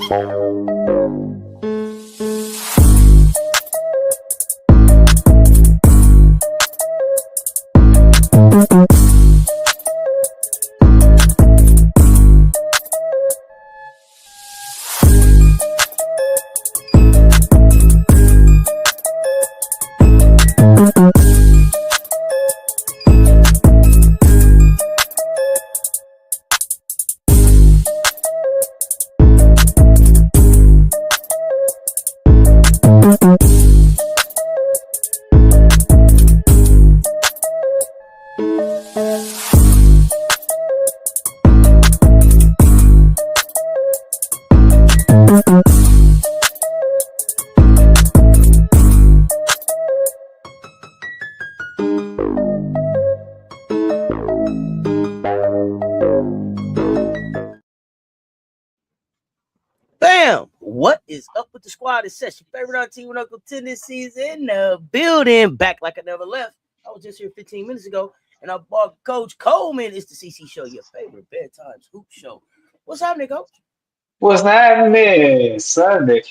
Bam! What is up with the squad? It's your favorite auntie with Uncle Tennessee's in the building. Back like I never left. I was just here 15 minutes ago, and I bought Coach Coleman. It's the CC Show, your favorite bedtime hoop show. What's happening, Coach? What's happening? Sunday,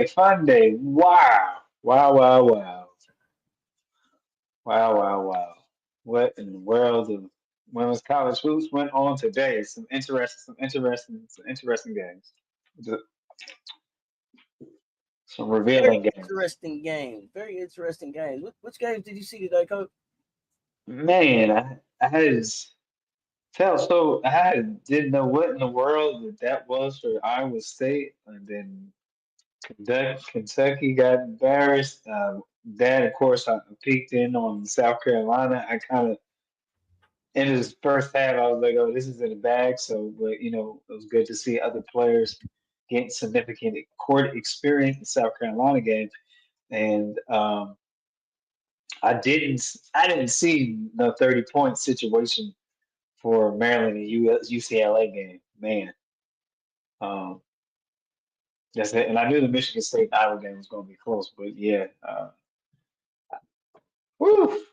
fun day. Wow. Wow, wow, wow. Wow, wow, wow. What in the world of women's college hoops went on today? Some interesting games. Some Very revealing games. interesting game. Very interesting game. Which games did you see today, Coach? Man, I had didn't know what in the world that was for Iowa State, and then Kentucky got embarrassed. Then, of course, I peeked in on South Carolina. I kind of in his first half, I was like, "Oh, this is in the bag." So, but it was good to see other players getting significant court experience in the South Carolina game, and I didn't see no 30-point situation for Maryland and UCLA game. Man, um, that's it. And I knew the Michigan State Iowa game was going to be close, but yeah, whew,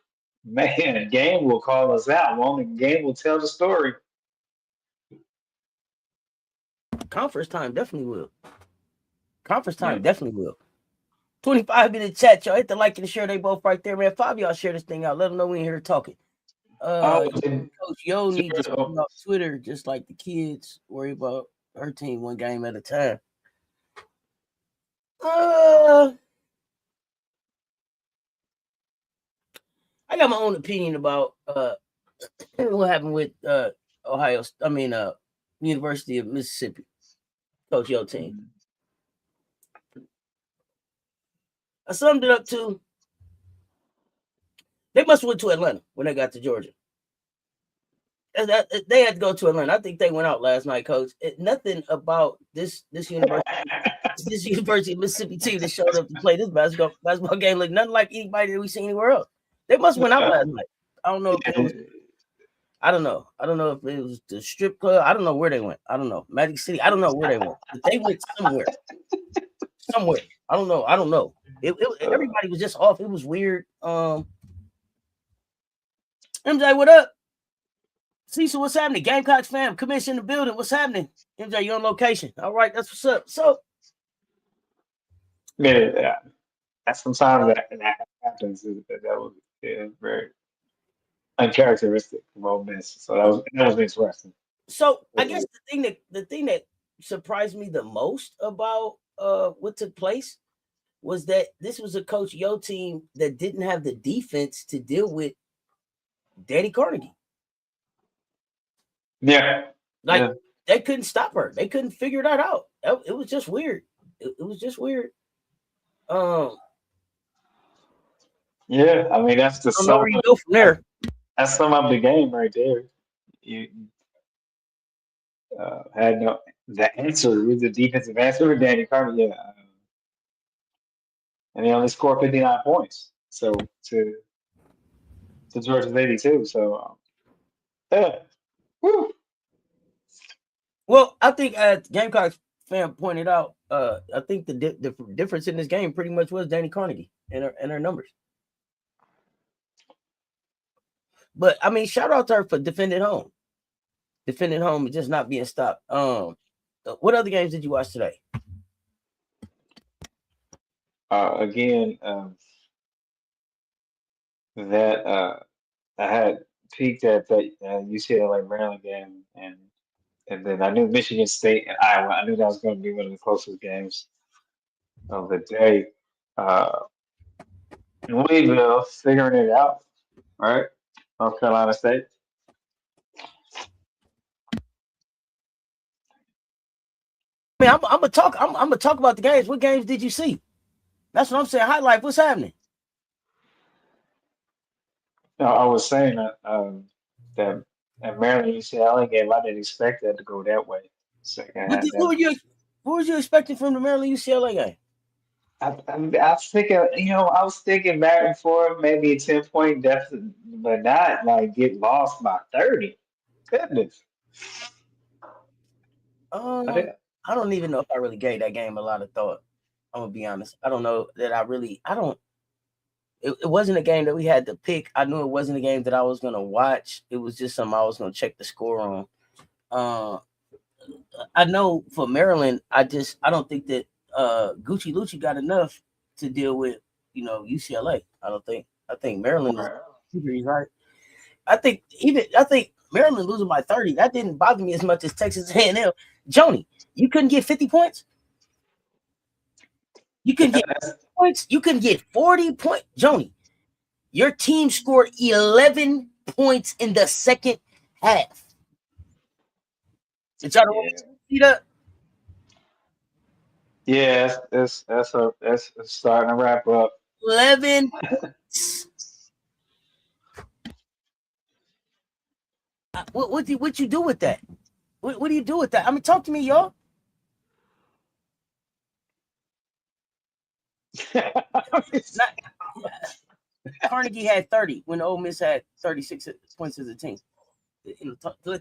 man, game will call us out. Well, the game will tell the story. Conference time definitely will. Conference time Yeah. definitely will. 25-minute chat, y'all. Hit the like and share. They both right there, man. 5 of y'all share this thing out. Let them know we in here talking. Coach Yo needs to speak off Twitter just like the kids worry about her team one game at a time. I got my own opinion about what happened with University of Mississippi, Coach Yo team. I summed it up to they must have went to Atlanta when they got to Georgia. They had to go to Atlanta. I think they went out last night, Coach. Nothing about this University of Mississippi team that showed up to play this basketball game looked nothing like anybody that we see anywhere else. They must have went out last night. I don't know if it was. I don't know. I don't know if it was the strip club. I don't know where they went. I don't know. Magic City. I don't know where they went. But they went somewhere. Somewhere. I don't know. Everybody was just off. It was weird. MJ, what up? Cecil, what's happening? Gamecocks fam, commission in the building. What's happening? MJ, you on location. All right, that's what's up. So, yeah, that's sometimes that happens. That was very uncharacteristic of Ole Miss. So that was interesting. So I guess the thing that surprised me the most about what took place was that this was a Coach Yo team that didn't have the defense to deal with Danny Carnegie. Yeah. They couldn't stop her. They couldn't figure that out. It was just weird. It was just weird. Yeah, I mean that's the I don't know where you go from there. That's some of the game right there. You had the answer was the defensive answer for Danny Carnegie. Yeah, and he only scored 59 points. So to Georgia's 82. So yeah. Woo. Well, I think as Gamecocks fan pointed out, I think the difference in this game pretty much was Danny Carnegie and her numbers. But I mean, shout out to her for defending home and just not being stopped. What other games did you watch today? again, that I had peaked at that UCLA Maryland game, and then I knew Michigan State and Iowa. I knew that was going to be one of the closest games of the day. Uh, Louisville figuring it out, right? North Carolina State. I mean, I'm gonna talk. I'm gonna talk about the games. What games did you see? That's what I'm saying. Highlight. What's happening? No, I was saying that at Maryland UCLA game, I didn't expect that to go that way. Second What half, did, what were you what was you expecting from the Maryland UCLA game? I was thinking, I was thinking back and forth, maybe a 10-point deficit, but not like get lost by 30. Goodness. I Um, did. I don't even know if I really gave that game a lot of thought. I'm gonna be honest. I don't know that I really. I don't. It wasn't a game that we had to pick. I knew it wasn't a game that I was gonna watch. It was just something I was gonna check the score on. Uh, I know for Maryland, I don't think that Gucci Lucci got enough to deal with UCLA. I don't think. I think Maryland is Right. he's right. I think Maryland losing by 30 that didn't bother me as much as Texas A&M. Joni, you couldn't get 50 points. You couldn't Yeah, get points. You couldn't get 40 points. Joni, your team scored 11 points in the second half. Did y'all yeah, see that? yeah. That's starting to wrap up. 11 points. What you do with that? What do you do with that? I mean, talk to me, y'all. Not, Carnegie had 30 when Ole Miss had 36 points as a team.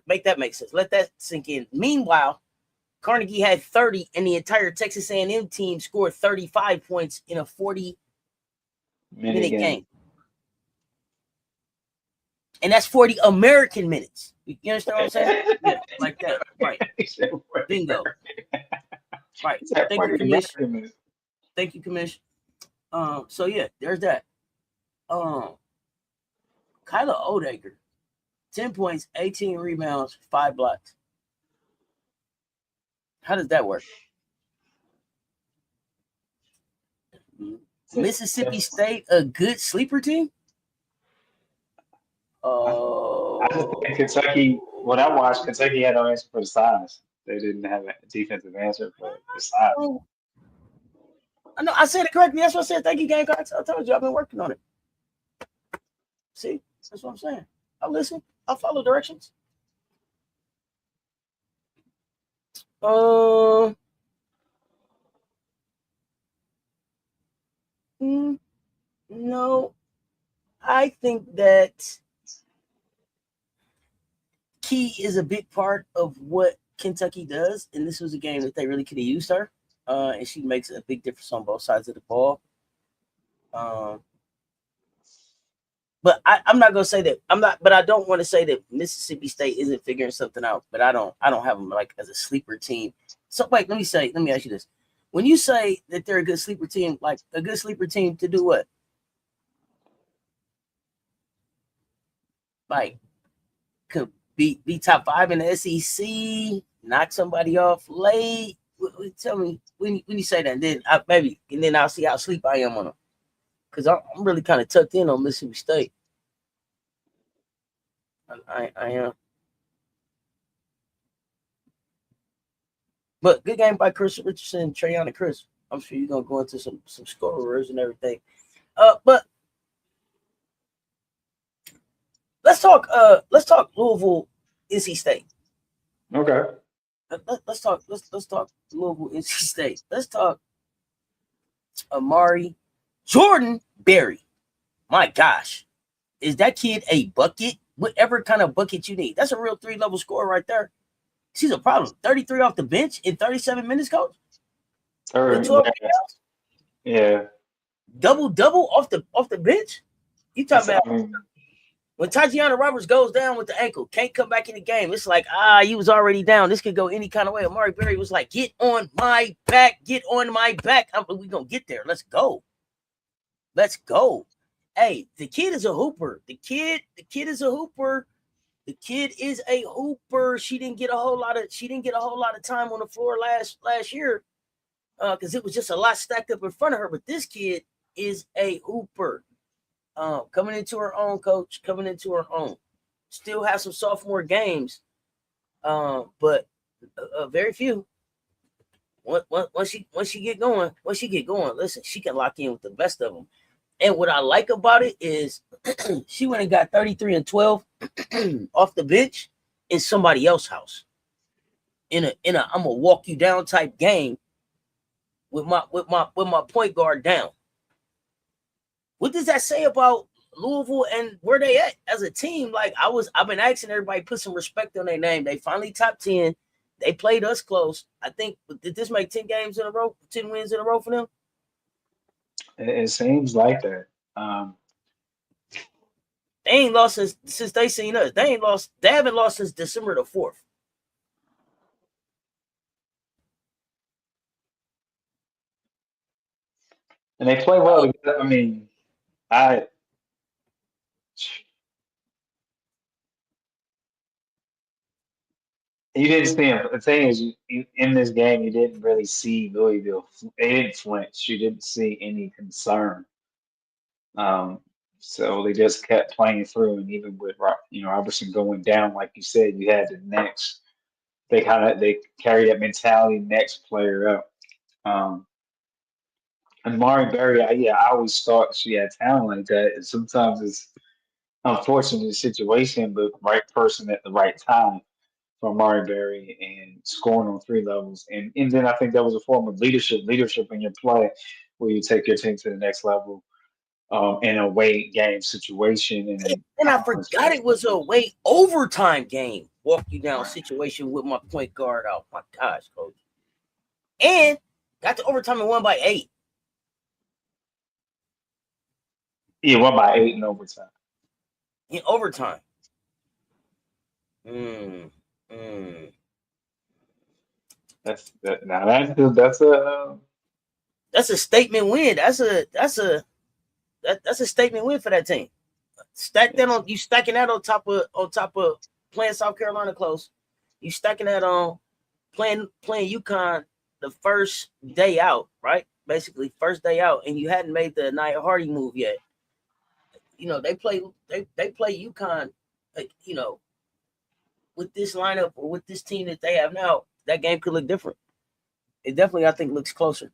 Make that make sense. Let that sink in. Meanwhile, Carnegie had 30, and the entire Texas A&M team scored 35 points in a 40-minute Mini game. game, and that's 40 American minutes. You understand what I'm saying? Yeah, like that. Right. Bingo. Right. Thank you, Commission. Thank you, Commission. So yeah, there's that. Kyla Odegaard, 10 points, 18 rebounds, 5 blocks. How does that work? Mississippi State, a good sleeper team? I just think Kentucky, when I watched, Kentucky had no answer for the size. They didn't have a defensive answer for the size. I know I said it correctly. That's what I said. Thank you, Gamecocks. I told you I've been working on it. See, that's what I'm saying. I'll listen. I'll follow directions. No, I think that Key is a big part of what Kentucky does, and this was a game that they really could have used her, and she makes a big difference on both sides of the ball. But I'm not gonna say that I'm not. But I don't want to say that Mississippi State isn't figuring something out. But I don't have them like as a sleeper team. So wait, let me ask you this: when you say that they're a good sleeper team, like a good sleeper team to do what? Like could be top 5 in the SEC, knock somebody off late. Tell me when you say that, and then I'll see how sleep I am on them. Because I'm really kind of tucked in on Mississippi State. I am. But good game by Chris Richardson, Trayon, and Chris. I'm sure you're gonna go into some scorers and everything. But let's talk Louisville, NC State. Okay. Let's talk Louisville, NC State. Let's talk Amari Jordan Berry. My gosh, is that kid a bucket? Whatever kind of bucket you need. That's a real 3-level scorer right there. She's a problem. 33 off the bench in 37 minutes, coach. With 12 rebounds. Yeah. Double off the bench. You talking about When Tatiana Roberts goes down with the ankle, can't come back in the game. It's like, you was already down. This could go any kind of way. Amari Berry was like, get on my back. Get on my back. We going to get there. Let's go. Let's go. Hey, the kid is a hooper. The kid is a hooper. The kid is a hooper. She didn't get a whole lot of time on the floor last year because it was just a lot stacked up in front of her. But this kid is a hooper. Coming into her own, coach. Coming into her own. Still have some sophomore games, but very few. Once she get going, listen, she can lock in with the best of them. And what I like about it is she went and got 33 and 12 off the bench in somebody else's house. In a I'm gonna walk you down type game with my point guard down. What does that say about Louisville and where they at as a team? Like I've been asking everybody put some respect on their name. They finally top 10. They played us close. I think did this make 10 games in a row, 10 wins in a row for them? It seems like that. They ain't lost since they seen us. They haven't lost since December the 4th. And they play well together. I mean, I you didn't see him. The thing is, in this game, you didn't really see Louisville. They didn't flinch. You didn't see any concern. Um, so they just kept playing through, and even with Robertson going down, like you said, you had the next. They carry that mentality, next player up. And Mari Berry, I always thought she had talent like that. And sometimes it's unfortunate situation, but right person at the right time for Mari Berry and scoring on three levels. And then I think that was a form of leadership in your play where you take your team to the next level in a away game situation. And I forgot it was a away overtime game. Walk you down situation with my point guard out. My gosh, coach. And got to overtime and won by 8. Yeah, won by 8 in overtime. In overtime. That's a statement win. That's a statement win for that team. Stack that on you stacking that on top of playing South Carolina close. You stacking that on playing UConn the first day out, right? Basically first day out, and you hadn't made the Nia Hardy move yet. They play UConn, with this lineup or with this team that they have now, that game could look different. It definitely, I think, looks closer.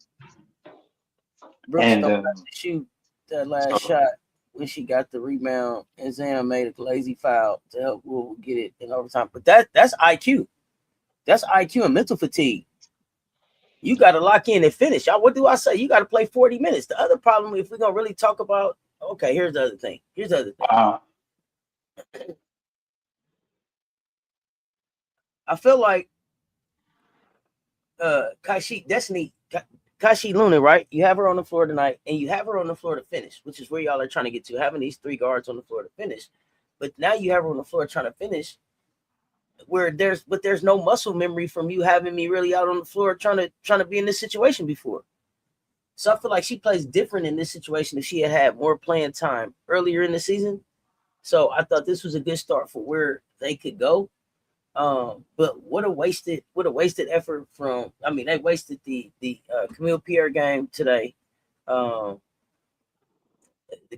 Brooks don't have to shoot that last shot when she got the rebound, and Zam made a lazy foul to help Louisville get it in overtime. But that's IQ. That's IQ and mental fatigue. You got to lock in and finish. What do I say? You got to play 40 minutes. The other problem, if we're going to really talk about, okay, here's the other thing. I feel like Kashi Luna, right? You have her on the floor tonight, and you have her on the floor to finish, which is where y'all are trying to get to, having these 3 guards on the floor to finish. But now you have her on the floor trying to finish, where there's no muscle memory from you having me really out on the floor trying to be in this situation before. So I feel like she plays different in this situation if she had more playing time earlier in the season. So I thought this was a good start for where they could go. But what a wasted effort from. I mean, they wasted the Camille Pierre game today. The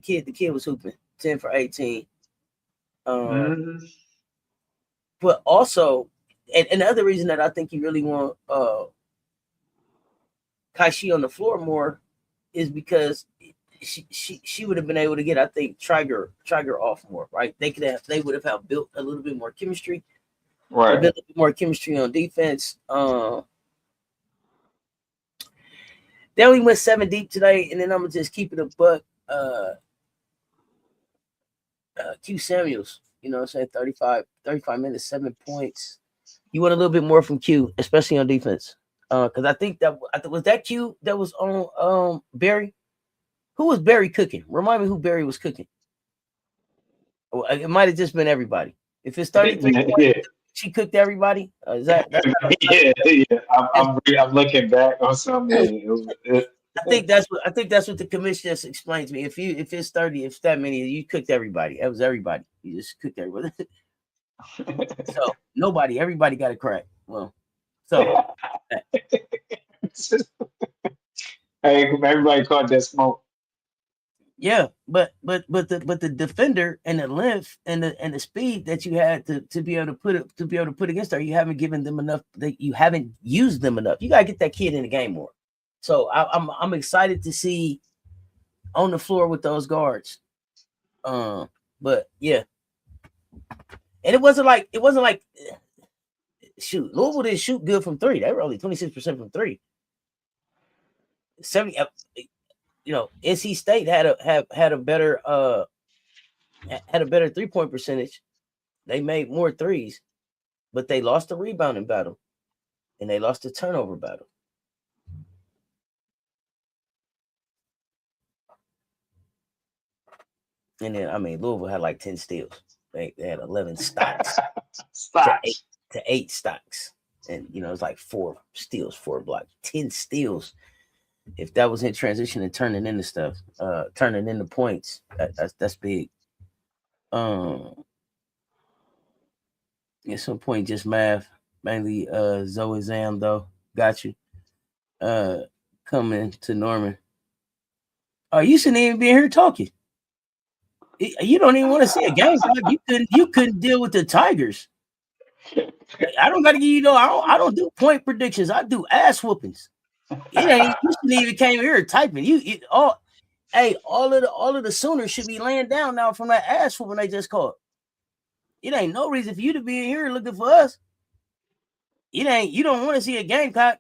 kid was hooping 10 for 18. But also, and another reason that I think you really want Kashi on the floor more is because she would have been able to get, I think, Traeger off more, right? They would have built a little bit more chemistry. Right. A bit more chemistry on defense. They only went 7 deep today, and then I'm gonna just keep it a buck. Q Samuels, what I'm saying, 35 minutes, 7 points. You want a little bit more from Q, especially on defense. Because I think was that Q that was on Barry. Who was Barry cooking? Remind me who Barry was cooking. Well, it might have just been everybody. If it's 33 points, Yeah, she cooked everybody. Is that that's yeah. I'm looking back on something. I think that's what the commission just explained to me. If it's 30, if it's that many, you cooked everybody. That was everybody. You just cooked everybody. So everybody got a crack. Well, so Hey, everybody caught that smoke. yeah, but the defender and the length and the speed that you had to be able to put against her, you haven't given them enough. That you haven't used them enough. You gotta get that kid in the game more. So I'm excited to see on the floor with those guards. But yeah, and it wasn't like shoot, Louisville didn't shoot good from three. They were only 26% from three. 70, NC State had a better 3-point percentage. They made more threes, but they lost the rebounding battle and they lost the turnover battle. And then Louisville had like 10 steals. They had 11 stocks. to eight stocks. And it's like 4 steals, 4 blocks, 10 steals. If that was in transition and turning into stuff, turning into points, that's big. At some point, just math, mainly Zoe Zam though. Got you. Coming to Norman. Oh, you shouldn't even be here talking. You don't even want to see a game. You couldn't deal with the Tigers. I don't got to give you I don't do point predictions. I do ass whoopings. You shouldn't even came here typing. All of the Sooners should be laying down now from that ass whooping they just caught. It ain't no reason for you to be in here looking for us. You don't want to see a Gamecock.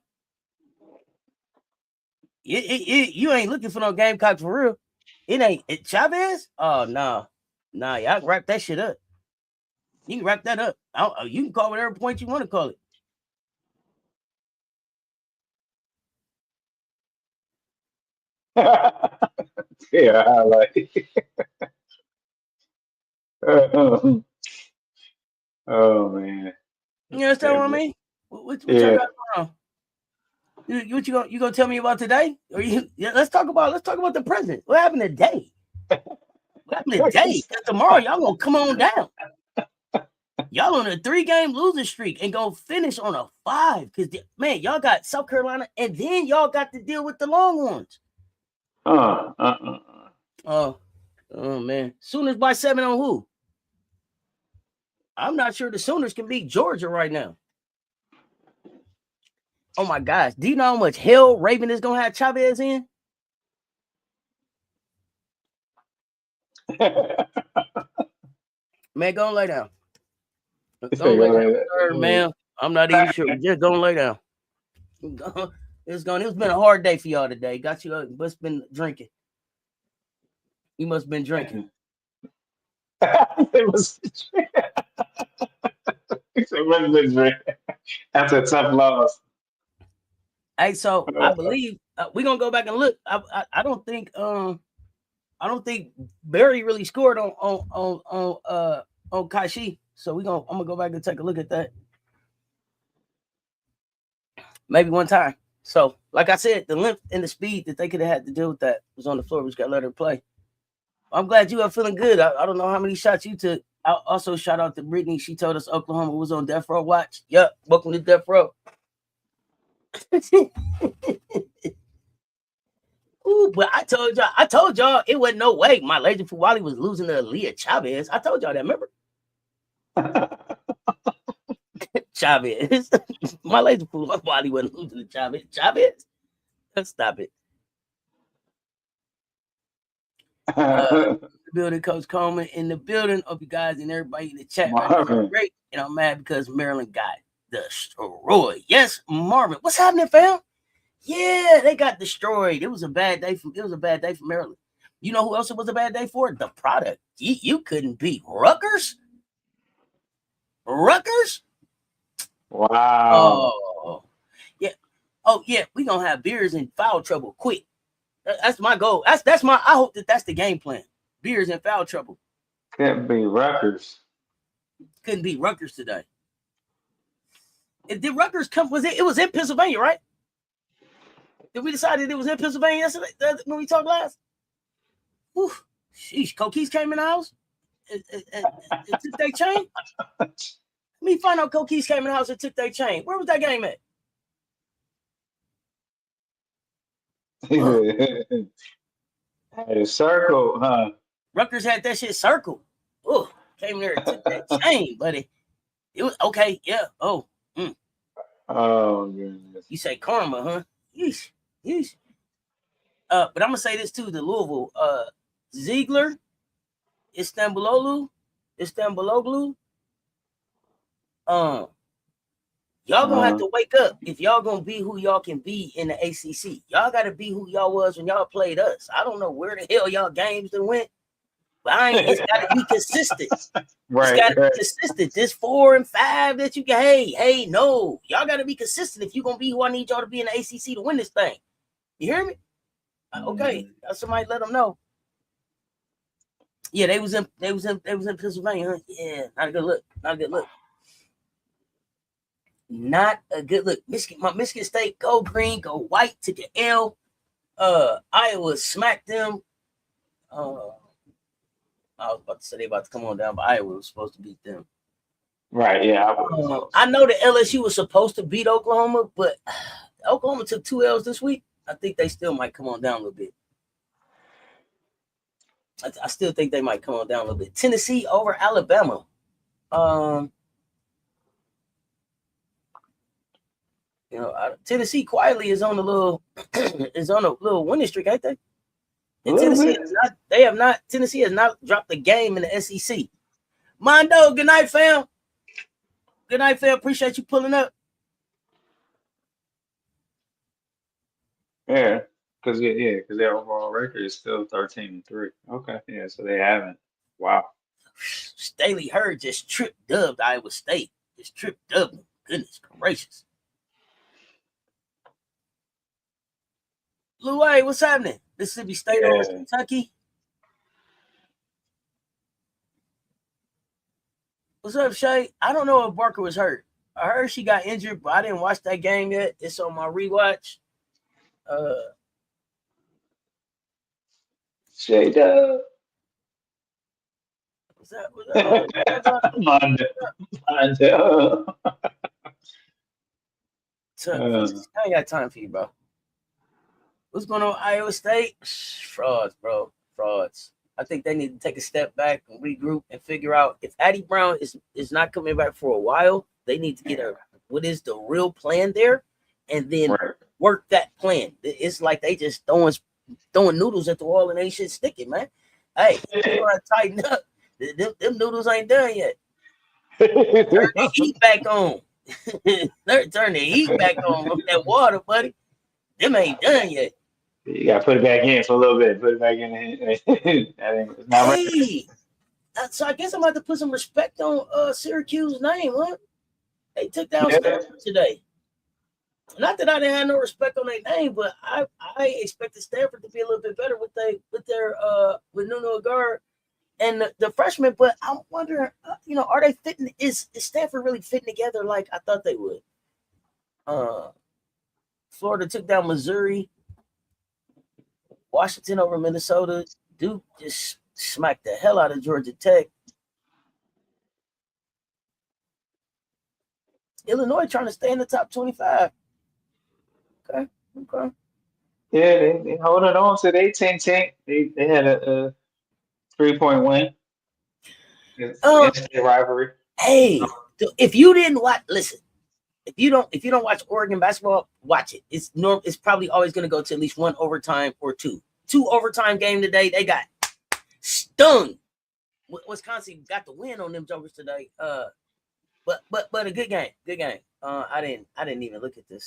You ain't looking for no Gamecock for real. It ain't Chavez. Oh no, y'all can wrap that shit up. You can wrap that up. You can call whatever point you want to call it. Yeah, I like. Oh man. You understand what I mean? What y'all Yeah. got going on? What you gonna tell me about today? Or let's talk about the present. What happened today? What happened today? Because tomorrow y'all gonna come on down. Y'all on a 3-game losing streak and go finish on a 5. Because man, y'all got South Carolina and then y'all got to deal with the Longhorns. Oh man. Sooners by 7 on who? I'm not sure the Sooners can beat Georgia right now. Oh my gosh. Do you know how much hell Raven is gonna have Chavez in? Man, go and lay down. Go lay down, man. I'm not even sure. Just go and lay down. It's been a hard day for y'all today. Got you must been drinking. You must have been drinking. It was That's a tough loss. Hey, so I believe we're gonna go back and look. I don't think Barry really scored on Kashi. So I'm gonna go back and take a look at that. Maybe one time. So, like I said, the length and the speed that they could have had to deal with that was on the floor. We just got to let her play. I'm glad you are feeling good. I don't know how many shots you took. I also shout out to Brittany. She told us Oklahoma was on death row watch. Yep, welcome to death row. Ooh, but I told y'all it wasn't no way my Laser Fuwali was losing to Aaliyah Chavez. I told y'all that, remember? Chavez. My Laser Fuwali wasn't losing to Chavez. Chavez? Stop it. Building, Coach Coleman in the building. Hope you guys and everybody in the chat great. And I'm mad because Maryland got destroyed. Yes, Marvin. What's happening, fam? Yeah, they got destroyed. It was a bad day for Maryland. You know who else it was a bad day for? The product. You couldn't beat Rutgers? Rutgers? Wow. Oh, yeah. Oh, yeah. We're gonna have Beers in foul trouble quick. That's my goal. I hope that's the game plan. Beers in foul trouble. Couldn't be Rutgers. Couldn't beat Rutgers today. Did Rutgers come? It was in Pennsylvania, right? Did we decide it was in Pennsylvania yesterday when we talked last? Whew. Sheesh, Coquise came in the house. It took their chain. Let me find out Coquise came in the house and took their chain. Where was that game at? Had a circle, huh? Rutgers had that shit circled. Oh, came there and took that chain, buddy. It was okay. Yeah. Oh. Oh goodness. You say karma, huh? Yeesh. Yeesh. But I'm gonna say this too: the Louisville, Ziegler, Istanbuloglu. Y'all gonna have to wake up if y'all gonna be who y'all can be in the ACC. Y'all gotta be who y'all was when y'all played us. I don't know where the hell y'all games done went, but it's gotta be consistent. Right, it's gotta be consistent. This 4 and 5 that you can. Hey, no, y'all gotta be consistent if you gonna be who I need y'all to be in the ACC to win this thing. You hear me? Okay, somebody let them know. Yeah, they was in Pennsylvania, huh? Yeah, not a good look. Not a good look. Not a good look. Michigan State, go green, go white, took an L. Iowa smacked them. I was about to say they about to come on down, but Iowa was supposed to beat them. Right, yeah. I know that LSU was supposed to beat Oklahoma, but Oklahoma took 2 L's this week. I think they still might come on down a little bit. I still think they might come on down a little bit. Tennessee over Alabama. Tennessee quietly is on a little winning streak, ain't they? And Tennessee has not dropped the game in the SEC. Mondo, good night, fam. Good night, fam. Appreciate you pulling up. Yeah, because their overall record is still 13-3. Okay, yeah, so they haven't. Wow. Staley Hurd just dubbed Iowa State. Just dubbed them. Goodness gracious. Blue A, what's happening? Mississippi State over Kentucky. What's up, Shay? I don't know if Barker was hurt. I heard she got injured, but I didn't watch that game yet. It's on my rewatch. Shay Dub. Was that Mondo. I ain't got time for you, bro. What's going on, Iowa State? Frauds, bro. Frauds. I think they need to take a step back and regroup and figure out if Addie Brown is not coming back for a while. They need to get what is the real plan there, and then work that plan. It's like they just throwing noodles at the wall and ain't shit sticking, man. Hey, you gotta tighten up. Them noodles ain't done yet. Turn the heat back on. Turn the heat back on that water, buddy. Them ain't done yet. You gotta put it back in for a little bit. Put it back in. It's not right. So I guess I'm about to put some respect on Syracuse's name, huh? They took down Stanford today. Not that I didn't have no respect on their name, but I expected Stanford to be a little bit better with Nuno Agar and the freshmen. But I'm wondering, are they fitting? Is Stanford really fitting together like I thought they would? Florida took down Missouri. Washington over Minnesota. Duke just smacked the hell out of Georgia Tech. Illinois trying to stay in the top 25. Okay. Yeah, they holding on to their 10-10. They had a 3-point win. It's a rivalry. Hey, if you didn't watch, listen. If you don't watch Oregon basketball, watch it. It's probably always going to go to at least one overtime or two. 2 overtime game today. They got stung. Wisconsin got the win on them jokers today. But a good game. Good game. I didn't even look at the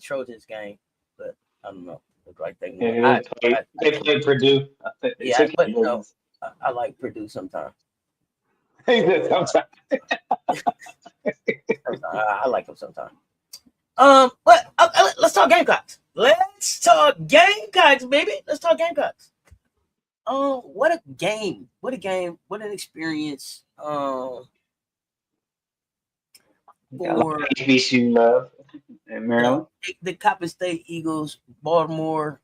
Trojans game, but I don't know. Look like they won. They played Purdue. I like Purdue sometimes. Sometimes. I like them sometimes. But let's talk Gamecocks. Let's talk Gamecocks, baby. Let's talk Gamecocks. What a game! What a game! What an experience! Got a lot For of HBCU love in the Maryland. the Coppin State Eagles, Baltimore.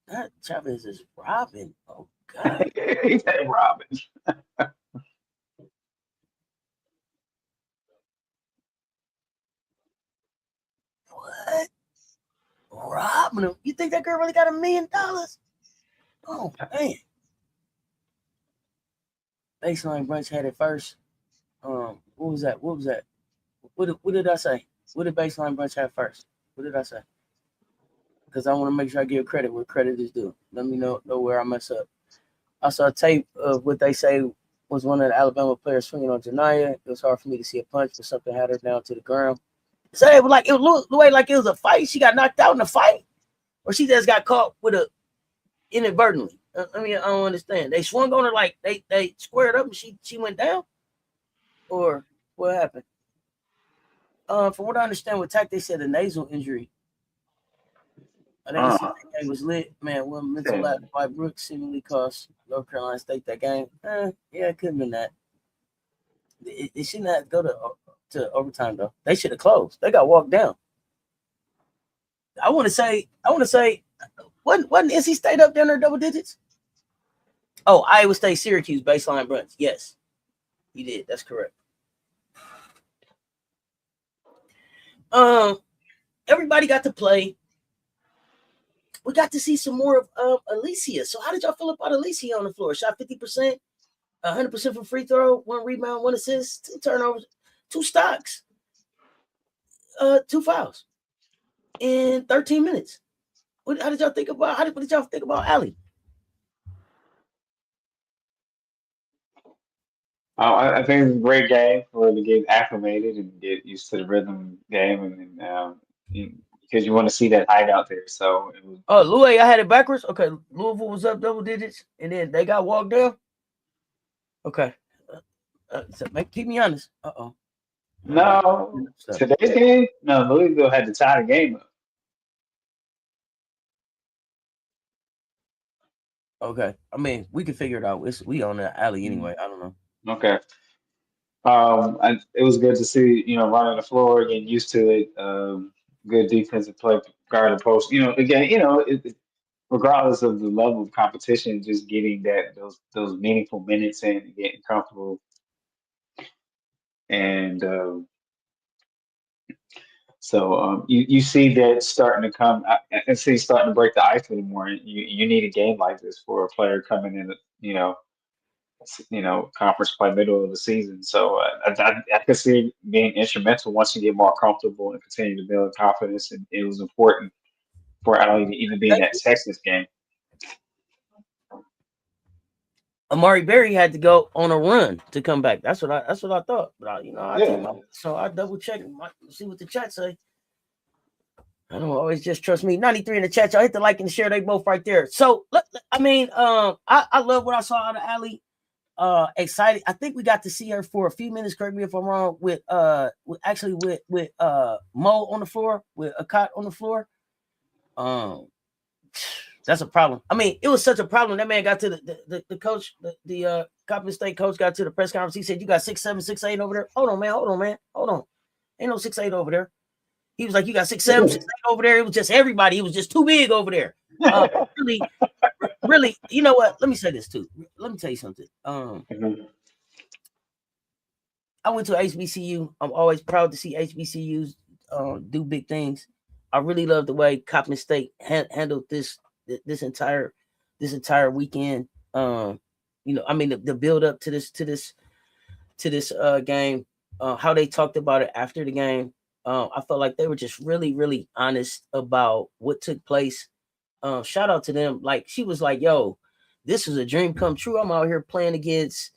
That Chavez is robbing. Oh God! He said Robin. What? Robbing him? You think that girl really got $1 million? Oh man! Baseline Brunch had it first. What was that? What was that? What did I say? What did Baseline Brunch have first? What did I say? Because I want to make sure I give credit where credit is due. Let me know where I mess up. I saw a tape of what they say was one of the Alabama players swinging on Janaya. It was hard for me to see a punch, but something had her down to the ground. So it was like it looked the way like it was a fight. She got knocked out in a fight, or she just got caught with a inadvertently. I mean, I don't understand. They swung on her like they squared up and she went down, or what happened? From what I understand, with Tack, they said a nasal injury. I think he said that game was lit. Man, one mental lapse by Brooks seemingly cost North Carolina State that game. Yeah, it could have been that. It shouldn't have to go to overtime though. They should have closed. They got walked down. I want to say, wasn't NC State up there in their double digits? Oh, Iowa State, Syracuse, baseline brunch. Yes, you did. That's correct. Everybody got to play. We got to see some more of Alicia. So how did y'all feel about Alicia on the floor? Shot 50%, 100% from free throw, 1 rebound, 1 assist, 2 turnovers, 2 stocks, 2 fouls in 13 minutes. How did y'all think about? What did y'all think about Allie? I think it's a great game for her to get acclimated and get used to the rhythm game, because you want to see that height out there. So it was. Oh, Louis, I had it backwards. Okay, Louisville was up double digits, and then they got walked down. Okay, so keep me honest. No, today's game. No, Louisville had to tie the game up. Okay, I mean we can figure it out. We on the alley anyway. I don't know. Okay. It was good to see, running the floor, getting used to it. Good defensive play, guard the post. Again, regardless of the level of competition, just getting those meaningful minutes in and getting comfortable. And you see that starting to come. I see starting to break the ice a little more. You need a game like this for a player coming in, conference play middle of the season. So I could see it being instrumental once you get more comfortable and continue to build confidence. And it was important for Allie to even be in Thank that you. Texas game. Amari Berry had to go on a run to come back. That's what I thought. But I take Yeah. so I double check and see what the chat say. I don't always just trust me. 93 in the chat. Y'all hit the like and share. They both right there. So I love what I saw out of Allie. Excited. I think we got to see her for a few minutes. Correct me if I'm wrong. With Mo on the floor, with Akat on the floor. That's a problem. I mean, it was such a problem. That man got to the coach, the Coppin State coach got to the press conference. He said, "You got 6'7", 6'8" over there." Hold on, man. Hold on. Ain't no 6'8" over there. He was like, "You got 6'7", 6'8" over there." It was just everybody. It was just too big over there. Really. You know what? Let me say this too. Let me tell you something. I went to HBCU. I'm always proud to see HBCUs do big things. I really love the way Coppin State handled this entire weekend. I mean the build up to this game, how they talked about it after the game. I felt like they were just really, really honest about what took place. Shout out to them. Like she was like, "Yo, this is a dream come true. I'm out here playing against."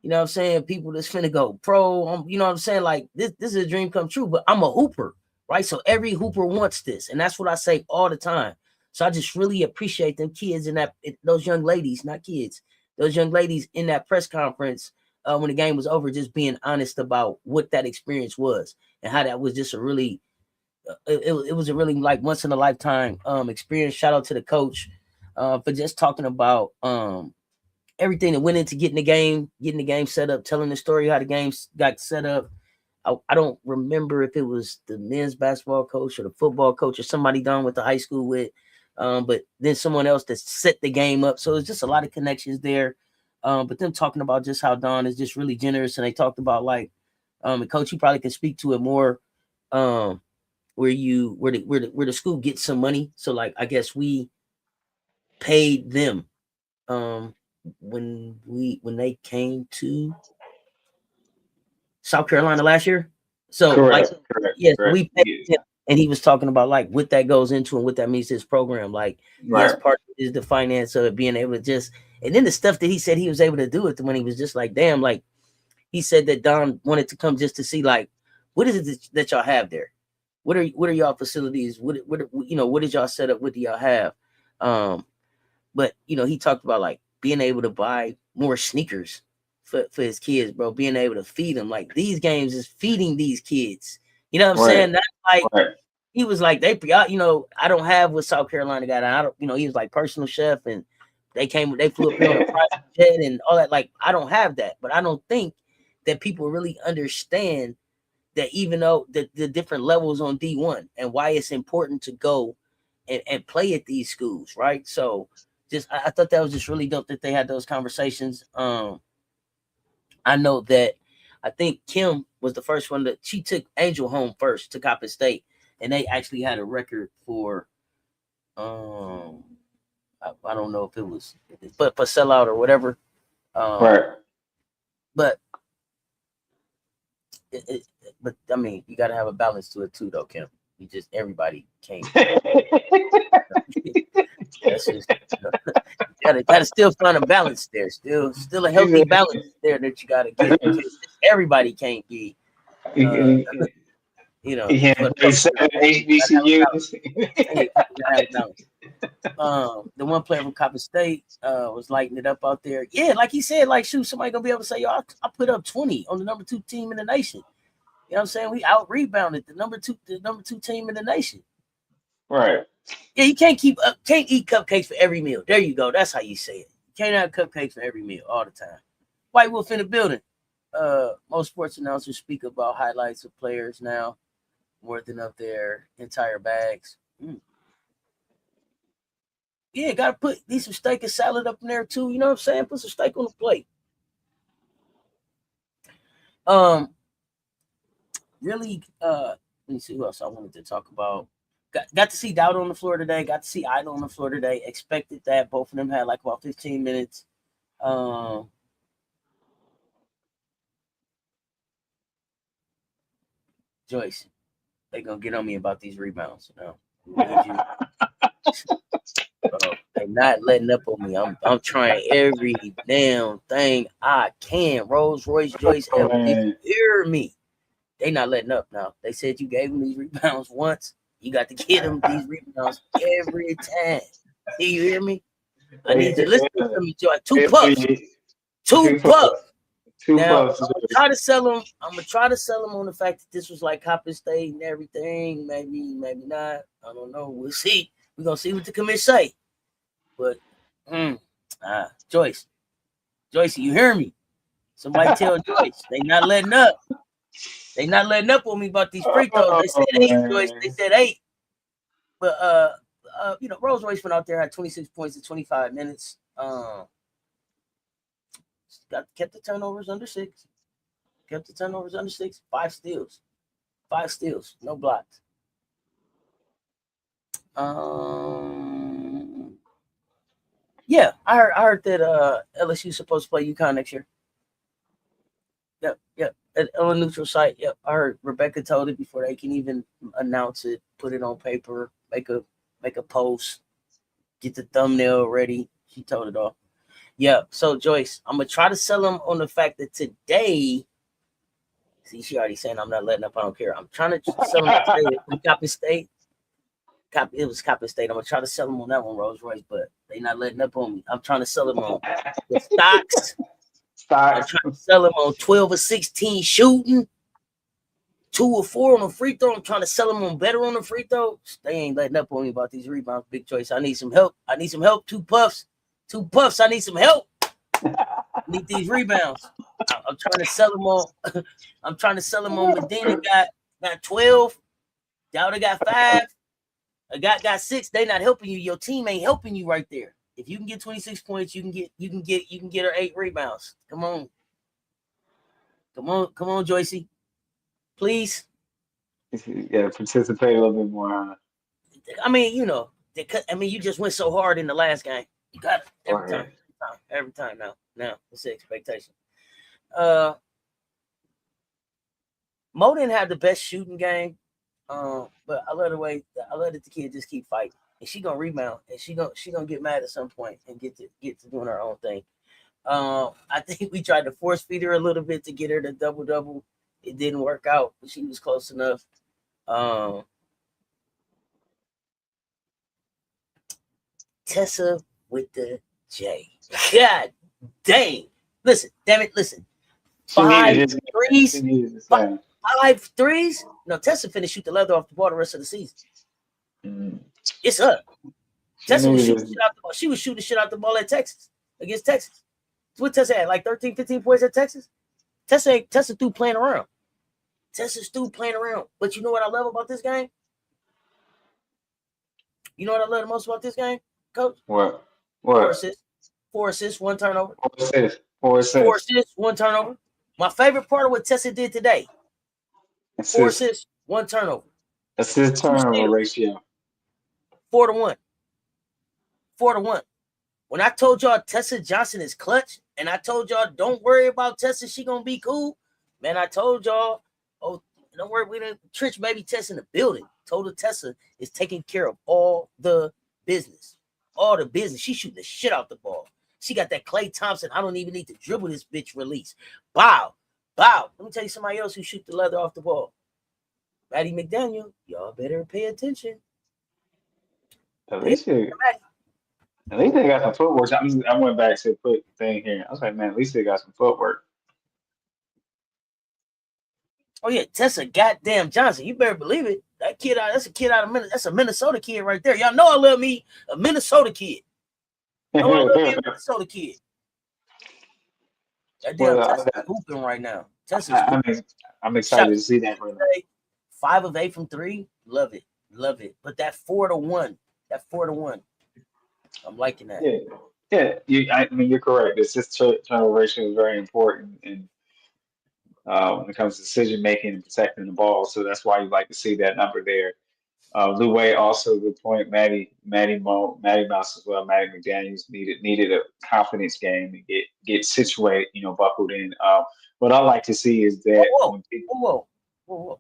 You know what I'm saying? People that's finna go pro. You know what I'm saying? Like this is a dream come true, but I'm a hooper, right? So every hooper wants this. And that's what I say all the time. So I just really appreciate them kids and those young ladies, not kids, those young ladies in that press conference when the game was over, just being honest about what that experience was and how that was just a really it was a really like once in a lifetime experience. Shout out to the coach for just talking about everything that went into getting the game set up, telling the story how the games got set up. I don't remember if it was the men's basketball coach or the football coach or somebody Don went to high school with, but then someone else that set the game up. So it's just a lot of connections there. But them talking about just how Don is just really generous, and they talked about like, and coach, you probably can speak to it more, where the school gets some money. So like, I guess we paid them when they came to South Carolina last year. So like, yes, we paid him, and he was talking about like what that goes into and what that means to his program. Like, yes, part of it is the finance of it, being able to just, and then the stuff that he said he was able to do it when he was just like, damn, like he said that Don wanted to come just to see like, what is it that y'all have there? What are y'all facilities? What did y'all set up? What do y'all have? But he talked about like being able to buy more sneakers for his kids, bro. Being able to feed them. Like these games is feeding these kids. You know what I'm saying? Not like he was like, I don't have what South Carolina got. I don't, he was like personal chef, and they flew up here on a private jet and all that. Like, I don't have that, but I don't think that people really understand that, even though the different levels on D1 and why it's important to go and play at these schools, right? So I thought that was just really dope that they had those conversations. I know that I think Kim was the first one that she took Angel home first to Coppin State, and they actually had a record for I don't know if it was, but for sellout or whatever. But but I mean, you got to have a balance to it too, though, Kim. You just everybody can't. That's just gotta still find a balance there. Still a healthy balance there that you gotta get. Everybody can't be, HBCUs. The one player from Coppin State was lighting it up out there. Yeah, like he said, like, shoot, somebody gonna be able to say, yo, I put up 20 on the number 2 team in the nation. You know what I'm saying? We out rebounded the number two team in the nation. Right. Yeah, you can't eat cupcakes for every meal. There you go. That's how you say it. You can't have cupcakes for every meal all the time. White Wolf in the building. Most sports announcers speak about highlights of players now more than of their entire bags. Yeah, gotta put some steak and salad up in there too. You know what I'm saying? Put some steak on the plate. Really, let me see who else I wanted to talk about. Got to see Dowd on the floor today. Got to see Idle on the floor today. Expected that. Both of them had like about 15 minutes. Joyce, they gonna get on me about these rebounds. They not letting up on me. I'm trying every damn thing I can. Rolls Royce, Joyce, if you hear me, they not letting up now. They said you gave them these rebounds once. You got to get them these rebounds every time. Do you hear me? I need you to listen to me, Joy. 2 puffs. 2 puffs. Now, I'm gonna try to sell them on the fact that this was like Coppin State and everything. Maybe not. I don't know. We'll see. We're gonna see what the commission say. But Joyce, you hear me? Somebody tell Joyce they not letting up. They not letting up on me about these free throws. They said 8, Joyce. They said 8. But Rolls Royce went out there, had 26 points in 25 minutes. Kept the turnovers under 6. 5 steals. 5 steals. No blocks. Yeah, I heard that LSU's supposed to play UConn next year. Yep. On a neutral site. Yep. I heard Rebecca told it before they can even announce it, put it on paper, make a post, get the thumbnail ready. She told it all. Yeah. So Joyce, I'm gonna try to sell them on the fact that today. See, she already saying I'm not letting up. I don't care. I'm trying to sell them today from Coppin State. It was Coppin State. I'm gonna try to sell them on that one, Rolls Royce, but they not letting up on me. I'm trying to sell them on the stocks. I'm trying to sell them on 12 or 16 shooting. 2 or 4 on a free throw. I'm trying to sell them on better on the free throw. They ain't letting up on me about these rebounds. Big choice. I need some help. I need some help. Two puffs. Two puffs. I need some help. I need these rebounds. I'm trying to sell them on. I'm trying to sell them on. Medina got 12. Dowder got 5. A guy got 6. They not helping you. Your team ain't helping you right there. If you can get 26 points, you can get her 8 rebounds. Come on, Joycey. Please. You gotta participate a little bit more. I mean, you just went so hard in the last game. You got it every time. Now it's the expectation. Mo didn't have the best shooting game, but I love the way the kid just keep fighting, and she gonna rebound, and she gonna get mad at some point and get to doing her own thing. I think we tried to force feed her a little bit to get her to double. It didn't work out, but she was close enough. Tessa with the J. God dang. Listen, damn it, listen. 5 threes. 5 threes. No, Tessa finished shoot the leather off the ball the rest of the season. It's up. Tessa was shooting shit out the ball. She was shooting shit out the ball at Texas against Texas. What Tessa had? Like 13, 15 points at Texas? Tessa through playing around. Tessa's through playing around. But you know what I love about this game? You know what I love the most about this game, Coach? What? 4 assists. 4 assists, 1 turnover. 4 assists. 4 assists, 1 turnover. My favorite part of what Tessa did today. 4 assists, 1 turnover. Assist turnover ratio. 4-1. 4-1. When I told y'all Tessa Johnson is clutch, and I told y'all don't worry about Tessa, she gonna be cool. Man, I told y'all, don't worry, we didn't Trench baby Tessa in the building. Told her Tessa is taking care of all the business. All the business. She shooting the shit out the ball. She got that Klay Thompson. I don't even need to dribble this bitch release. Bow. Let me tell you somebody else who shoot the leather off the ball. Maddie McDaniel. Y'all better pay attention. At least they got some footwork. I went back to put the thing here. I was like, man, at least they got some footwork. Oh yeah, Tessa goddamn Johnson. You better believe it. That kid that's a kid out of Minnesota. That's a Minnesota kid right there. Y'all know I love me a Minnesota kid. I love me a Minnesota kid. That damn Tessa's hooping right now. I'm excited to see that right now. 5 of 8 from 3. Love it. But that 4-1. I'm liking that. Yeah. You're correct. This turnover ratio is very important, and when it comes to decision making and protecting the ball. So that's why you like to see that number there. Lou Way also good point. Matty Mouse as well. Maddie McDaniels needed a confidence game and get situated, buckled in. What I like to see is that whoa.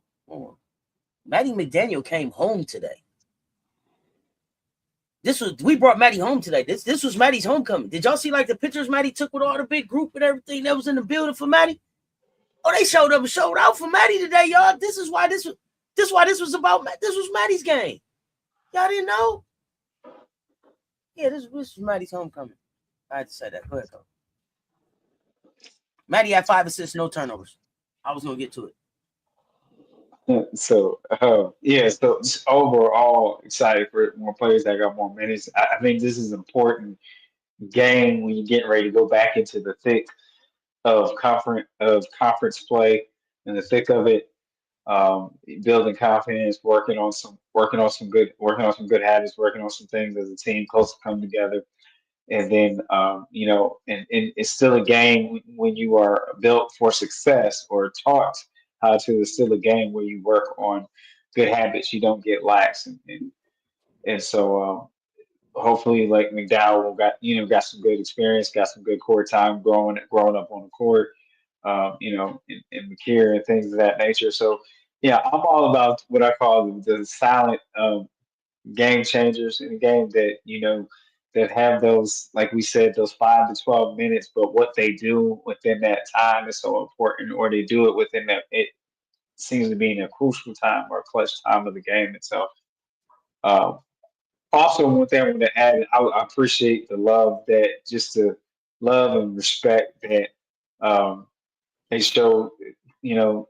Maddie McDaniel came home today. We brought Maddie home today. This was Maddie's homecoming. Did y'all see like the pictures Maddie took with all the big group and everything that was in the building for Maddie? Oh, they showed up and showed out for Maddie today, y'all. This was Maddie's game. Y'all didn't know? Yeah, this was Maddie's homecoming. I had to say that. Go ahead, though. Maddie had 5 assists, no turnovers. I was gonna get to it. So just overall excited for more players that got more minutes. I think this is an important game when you're getting ready to go back into the thick of conference play, in the thick of it, building confidence, working on some good habits, working on some things as a team, close to come together. And then, and it's still a game when you are built for success or taught how to. It's still a game where you work on good habits. You don't get lax, and so hopefully, like McDowell got some good experience, got some good court time, growing up on the court, and McKeer and things of that nature. So yeah, I'm all about what I call the silent game changers in the game that have those, like we said, those 5 to 12 minutes, but what they do within that time is so important, or they do it within that, it seems to be in a crucial time or a clutch time of the game itself. Also, one thing I want to add, I appreciate the love and respect that they show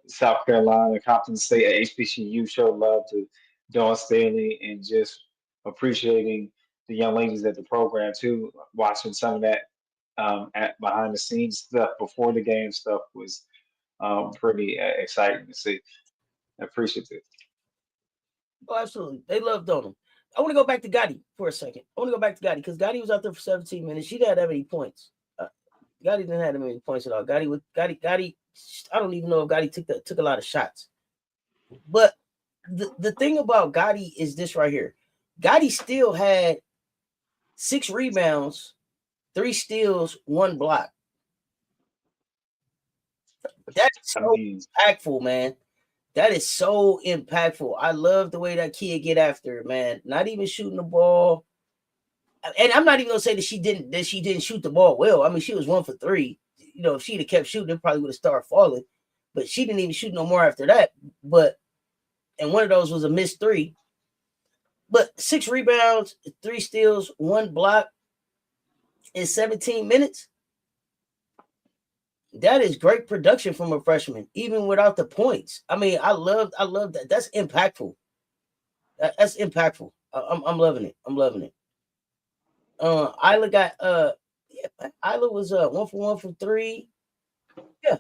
South Carolina, Compton State, HBCU showed love to Dawn Staley and just appreciating the young ladies at the program too. Watching some of that at behind the scenes stuff before the game stuff was pretty exciting to see. Appreciative. Oh, absolutely. They loved on him. I want to go back to Gotti for a second. I want to go back to Gotti because Gotti was out there for 17 minutes. She didn't have that many points. Gotti didn't have that many points at all. Gotti. I don't even know if Gotti took a lot of shots. But the thing about Gotti is this right here. Gotti still had 6 rebounds, 3 steals, 1 block. That's so impactful, man. That is so impactful. I love the way that kid get after it, man. Not even shooting the ball. And I'm not even gonna say that she didn't shoot the ball well. I mean, she was 1 for 3. If she'd have kept shooting, it probably would have started falling. But she didn't even shoot no more after that. And one of those was a missed 3. But 6 rebounds, 3 steals, 1 block in 17 minutes. That is great production from a freshman, even without the points. I mean, I love that. That's impactful. That's impactful. I'm loving it. I'm loving it. Isla got Isla was 1 for 1 from 3. Yeah,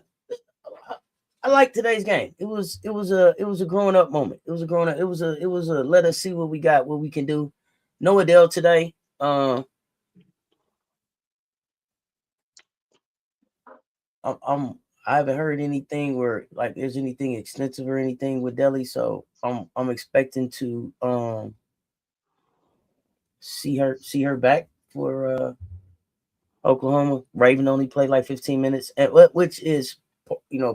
I like today's game. It was a growing up moment. It was a let us see what we got, what we can do. No Adele today. I haven't heard anything where like there's anything extensive or anything with Delhi, so I'm expecting to see her back for Oklahoma. Raven only played like 15 minutes, which is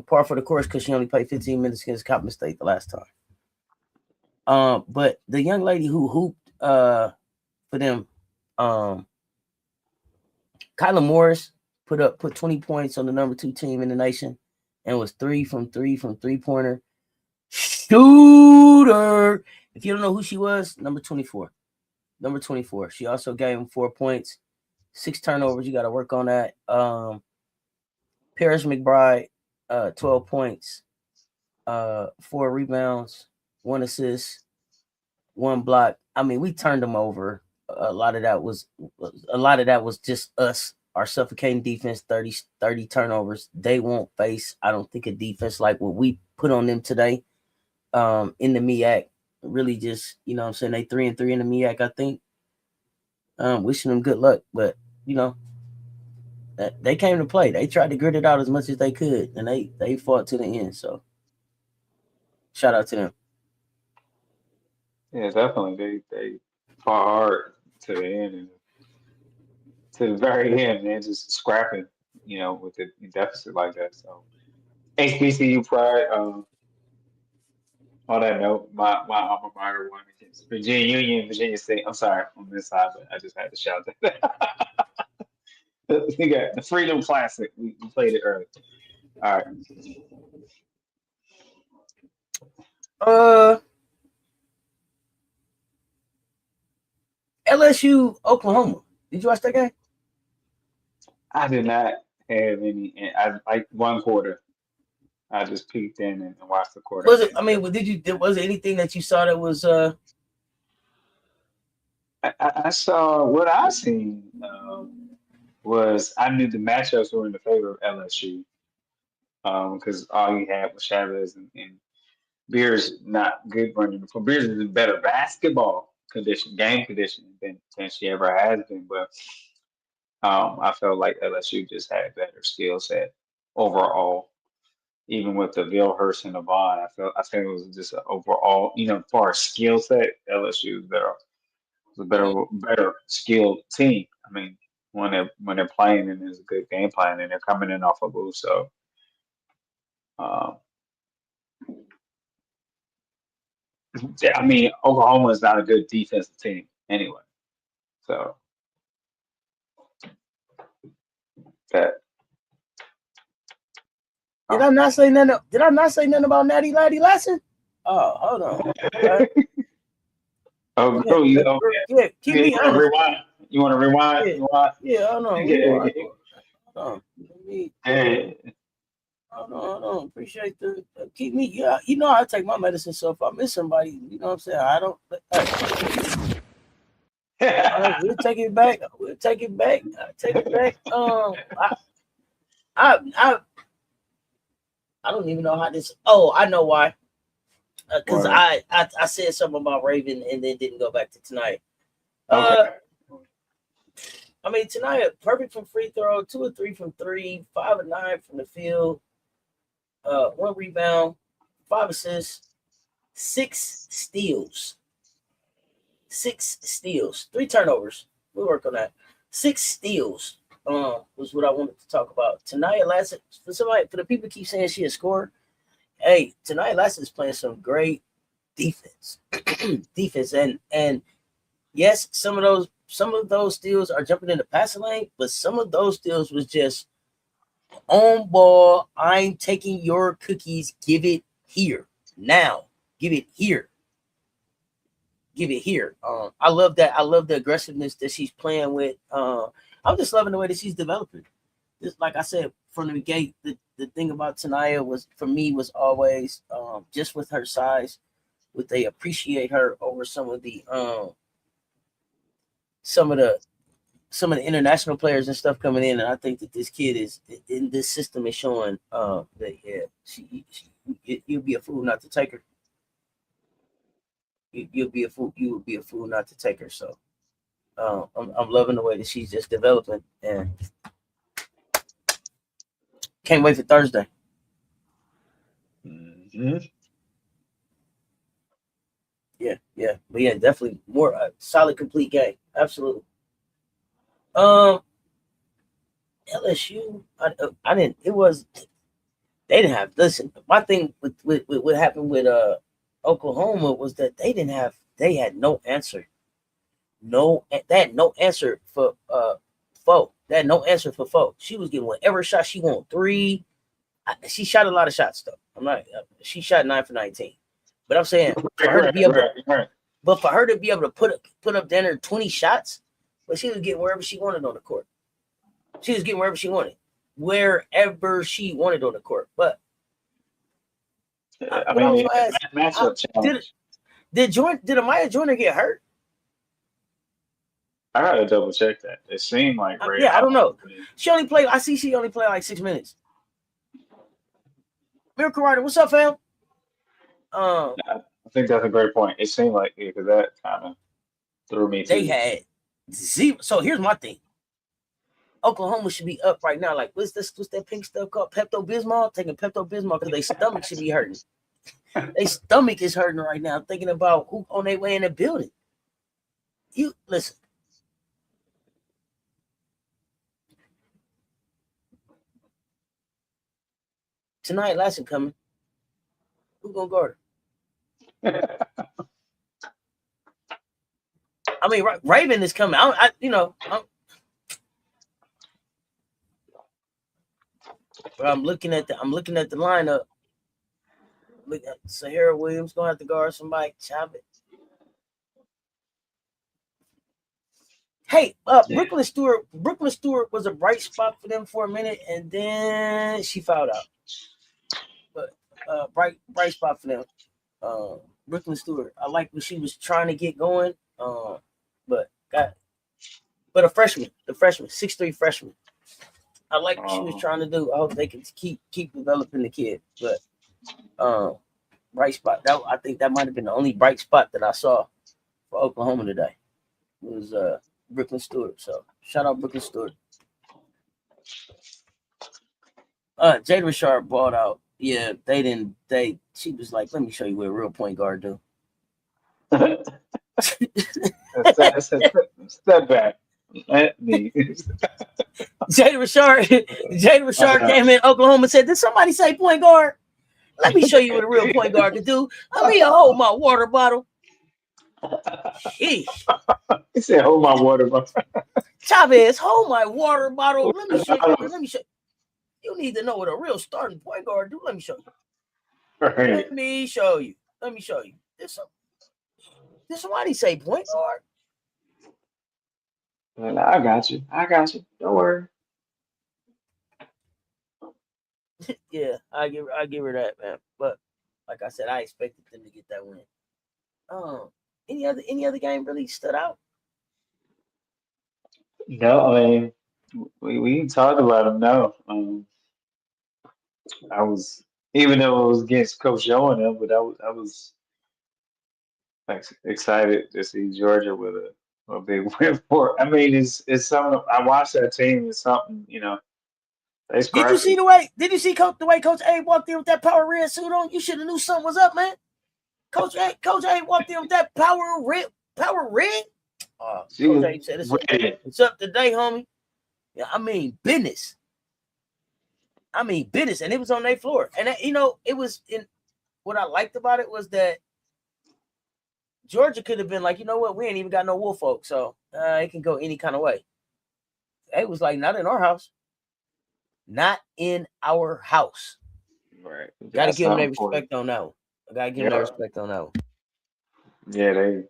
par for the course because she only played 15 minutes against Coppin State the last time. But the young lady who hooped for them, Kyla Morris put 20 points on the number 2 team in the nation and was 3 from 3-pointer shooter. If you don't know who she was, number 24. She also gave him 4 points, 6 turnovers. You got to work on that. Paris McBride, 12 points, 4 rebounds, 1 assist, 1 block. I mean, we turned them over. A lot of that was just us, our suffocating defense. 30 turnovers. They won't face, I don't think, a defense like what we put on them today. In the MEAC, really just, what I'm saying, they 3-3 in the MEAC, I think. Wishing them good luck, but they came to play. They tried to grit it out as much as they could, and they fought to the end. So, shout out to them. Yeah, definitely. They fought hard to the end and to the very end, man, just scrapping, with the deficit like that. So HBCU pride. On that note, my alma mater won against Virginia Union, Virginia State. I'm sorry on this side, but I just had to shout that. We got the Freedom Classic. We played it early. All right. LSU Oklahoma. Did you watch that game? I did not have any. I like 1 quarter. I just peeked in and watched the quarter. Was it? I mean, was it anything that you saw that was? I saw what I seen was I knew the matchups were in the favor of LSU because all you had was Chavez and Beers not good running. For Beers is in better basketball game condition than she ever has been, but I felt like LSU just had better skill set overall. Even with the Vilhurst and the Vaughn, I think it was just an overall, far as skill set, LSU was a better skilled team. I mean, when they're playing and there's a good game plan and they're coming in off a boost, so I mean, Oklahoma is not a good defensive team anyway. So that. Did I not say nothing? Did I not say nothing about Natty Laddie Lasson? Oh, hold on. Yeah, keep me honest. Rewind. You want to rewind? Yeah, hold on. Hold on. Hey. Hold Appreciate the keep me. Yeah, you know I take my medicine. So if I miss somebody, you know what I'm saying. I don't. All right, we'll take it back. We'll take it back. I take it back. I, I, I don't even know how this. Oh, I know why. Because What? I said something about Raven and then didn't go back to tonight. Okay. I mean tonight perfect from free throw, 2 or 3 from 3, 5 or 9 from the field, 1 rebound, 5 assists, 6 steals, 6 steals, 3 turnovers. We'll work on that. 6 steals. Was what I wanted to talk about. Tonight Lassie for the people keep saying she a scorer. Hey, tonight Lassie is playing some great defense. Defense and yes, some of those steals are jumping in the passing lane, but some of those steals was just on ball. I'm taking your cookies. Give it here now. Give it here. Give it here. I love that. I love the aggressiveness that she's playing with. I'm just loving the way that she's developing. Just like I said from the gate, the thing about Tanaya was for me was always just with her size, would they appreciate her over some of the some of the international players and stuff coming in, and I think that this kid is in this system is showing that yeah, you'll be a fool not to take her. You'll be a fool. You will be a fool not to take her. So I'm loving the way that she's just developing, and can't wait for Thursday. Mm-hmm. Yeah, but yeah, definitely more solid, complete game. Absolutely. Um, LSU, I didn't. It was they didn't have. Listen, my thing with what happened with Oklahoma was that they didn't have. They had no answer. No, they had no answer for foe. They had no answer for foe. She was getting whatever shot she want. Three. She shot a lot of shots though. I'm not. She shot 9 for 19. But I'm saying for her to be able to, Right. but for her to be able to put up dinner 20 shots, but she was getting wherever she wanted on the court. She was getting wherever she wanted on the court. But I what I was mean, gonna ask, matchup did challenge. did Amaya Joyner get hurt? I gotta double check that. It seemed like Ray Yeah, I don't Allen. know. She only played. I see she only played like 6 minutes. Miracle Rider, what's up, fam? Um, I think that's a great point. It seemed like yeah, because that kind of threw me they too. had zero. So here's my thing. Oklahoma should be up right now. Like, what's this? What's that pink stuff called? Pepto Bismol. Taking Pepto Bismol because their stomach should be hurting. Their stomach is hurting right now. Thinking about who on their way in the building. You listen. Tonight, Lassie coming. Who gonna guard her? I mean, Raven is coming. But I'm looking at the lineup. Look at Sahara Williams gonna have to guard somebody. Chop it. Hey, Brooklyn Stewart. Brooklyn Stewart was a bright spot for them for a minute, and then she fouled out. But bright spot for them. Brooklyn Stewart. I like when she was trying to get going. But got but a freshman, the freshman, 6'3" freshman. I like what she was trying to do. I hope they can keep developing the kid. But bright spot. That I think that might have been the only bright spot that I saw for Oklahoma today. It was Brooklyn Stewart. So shout out Brooklyn Stewart. Jada Rashard bought out. Yeah, they didn't. She was like, "Let me show you what a real point guard do." Step back. Let me. Jada Rashard came in Oklahoma and said, "Did somebody say point guard? Let me show you what a real point guard can do. Let me hold my water bottle." Sheesh. He said, "Hold my water bottle." Chavez, hold my water bottle. Let me show you. Let me show you. You need to know what a real starting point guard do. Let me show you. Right. Let me show you. Let me show you. Did somebody say point guard? I got you. I got you. Don't worry. Yeah, I give her that, man. But like I said, I expected them to get that win. Um, any other game really stood out? No, I mean, we talked about him. No, I was even though it was against Coach Joe and them, but I was like excited to see Georgia with a big win for. I mean, it's something. I watched that team. It's something, they Did you see scrappy. the way? Did you see the way Coach A walked in with that power red suit on? You should have knew something was up, man. Coach A walked in with that power red. She Coach was A said ready. it's up today, homie. Yeah, I mean business. And it was on their floor. And that, it was in what I liked about it was that Georgia could have been like, you know what, we ain't even got no wolf folk, so it can go any kind of way. It was like, not in our house. Not in our house. Right, we Got to got give them their something for you. respect on that one. I got to give them their Yep. respect on that one. Yeah, they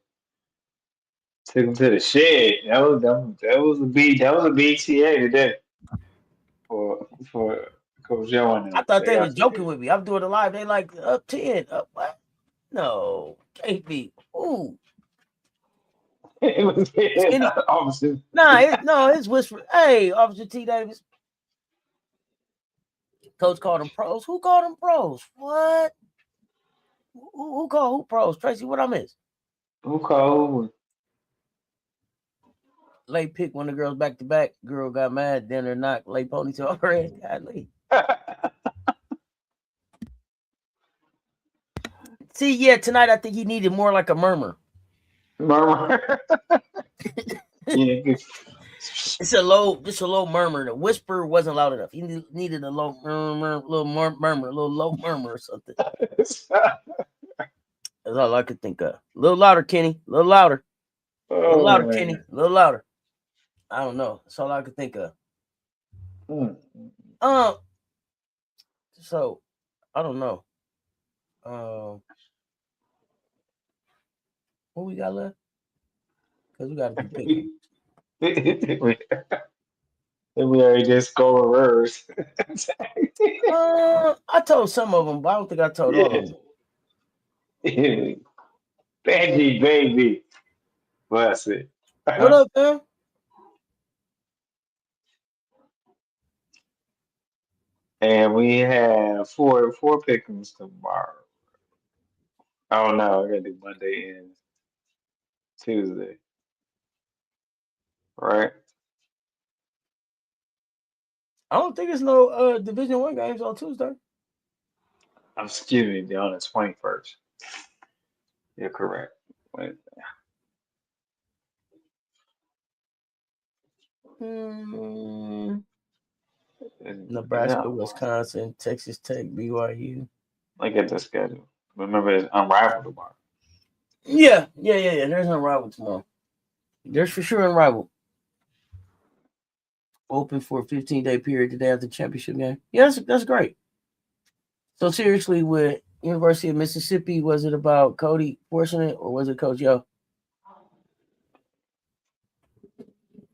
took him to the shed. That was a B. That was a BTA today for Coach Joe and I them. thought They they was got to joking with me. I'm doing it live. They like up 10. Up what? No. Can't be. Ooh. it was Skinny. officer. It's whisper. Hey, Officer T. Davis. Coach called them pros. Who called them pros? What? Who called who pros? Tracy, what I miss? Who called? Lay pick one of the girls back to back. Girl got mad. Then her knock. Lay ponytail on her head. Godly. See, yeah, tonight I think he needed more like a murmur. Murmur. Yeah. Just a low murmur. The whisper wasn't loud enough. He needed a low murmur, murmur, a little low murmur or something. That's all I could think of. A little louder, Kenny. A little louder. A little Oh louder, Kenny. man. A little louder. I don't know. That's all I could think of. Mm. Um, so I don't know. Um, what we got left? Because we got to do picking. We already just go reverse. I told some of them, but I don't think I told all of Yeah. them. Benji, baby. Bless it. What up, man? And we have four pickings tomorrow. Oh no, I gotta do Monday and Tuesday. Right? I don't think it's no Division One games on Tuesday. I'm excuse me, on the 21st. You're correct. Wait, Hmm. yeah, Nebraska, Wisconsin, Texas Tech, BYU. look at the schedule. Remember, it's unrivaled tomorrow. Yeah. There's no rival tomorrow. There's for sure a rival. Open for a 15-day period today after the championship game. Yeah, that's great. So seriously, with University of Mississippi, was it about Cody forcing it or was it Coach Yo?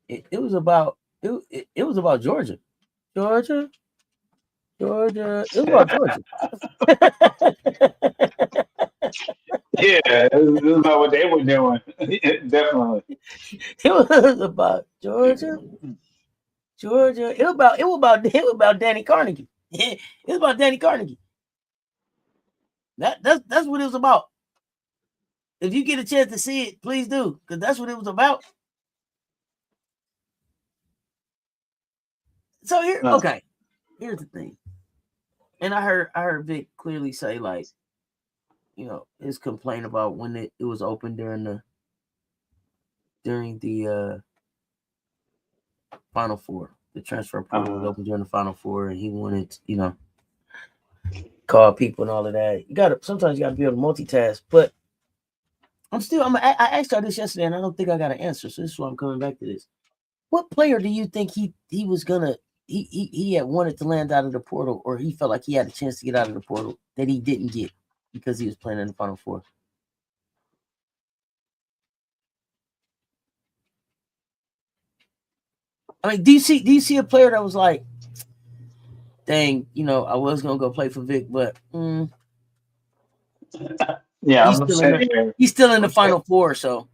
It was about it was about Georgia. Georgia. It was about Georgia. Yeah, this is about what they were doing. Definitely. It was about Georgia. It was about Danny Carnegie. It was about Danny Carnegie. That's what it was about. If you get a chance to see it, please do, because that's what it was about. So Uh, here's the thing. And I heard Vic clearly say, like, his complaint about when it was open during the Final Four. The transfer portal was uh, open during the Final Four, and he wanted, call people and all of that. Sometimes you gotta be able to multitask. But I asked y'all this yesterday, and I don't think I got an answer. So this is why I'm coming back to this. What player do you think he was gonna he had wanted to land out of the portal, or he felt like he had a chance to get out of the portal that he didn't get because he was playing in the Final Four? I mean, do you see a player that was like dang, I was gonna go play for Vic, but Yeah, he's I'm still in sitting here. the Final Four. So,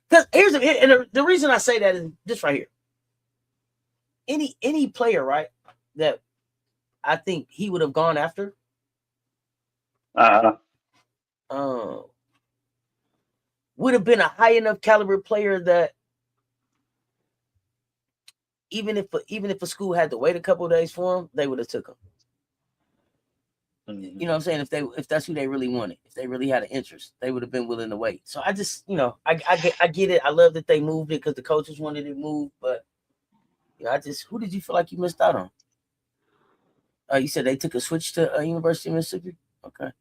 because the reason I say that is this right here. Any player, right, that I think he would have gone after, Uh, would have been a high enough caliber player that even if a school had to wait a couple of days for him, they would have took him. You know what I'm saying? If that's who they really wanted, if they really had an interest, they would have been willing to wait. So I just, I get it. I love that they moved it because the coaches wanted it moved, but who did you feel like you missed out on? You said they took a switch to University of Mississippi. Okay.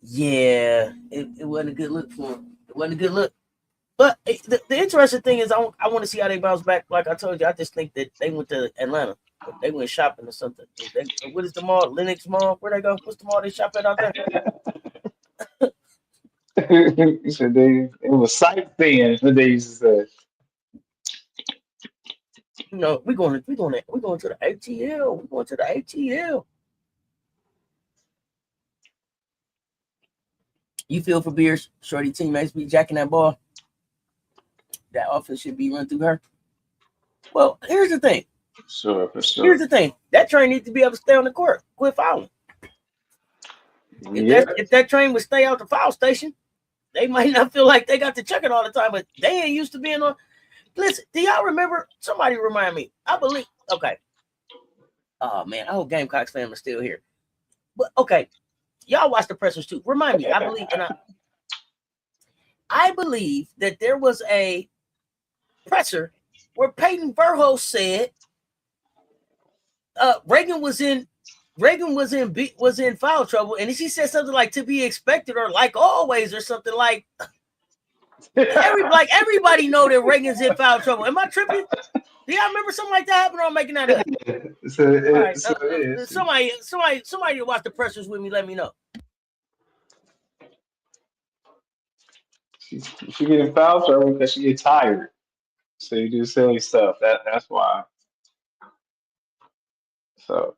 Yeah, it wasn't a good look for him. It wasn't a good look. But the interesting thing is, I want to see how they bounce back. Like I told you, I just think that they went to Atlanta. They went shopping or something. What is the mall? Lenox Mall? Where they go? What's the mall they shop at out there? so it was sightseeing, what they used to say. We're going to the ATL. We're going to the ATL. You feel for Beers, Shorty teammates be jacking that ball. That offense should be run through her. Well, here's the thing. Sure, for sure. Here's the thing. That train needs to be able to stay on the court. Quit fouling. If that train would stay out the foul station, they might not feel like they got to check it all the time, but they ain't used to being on. Listen, do y'all remember? Somebody remind me. I believe. Okay. Oh man, I hope Gamecocks fans are still here. But okay, y'all watch the pressers too. Remind me. I believe that there was a presser where Peyton Verhulst said Reagan was in foul trouble, and she said something like "to be expected" or "like always" or something like. Everybody know that Reagan's in foul trouble. Am I tripping? Do y'all remember something like that happened, or I'm making that up? Somebody to watch the pressers with me. Let me know. She get in foul trouble because she get tired. So you do silly stuff. That's why. So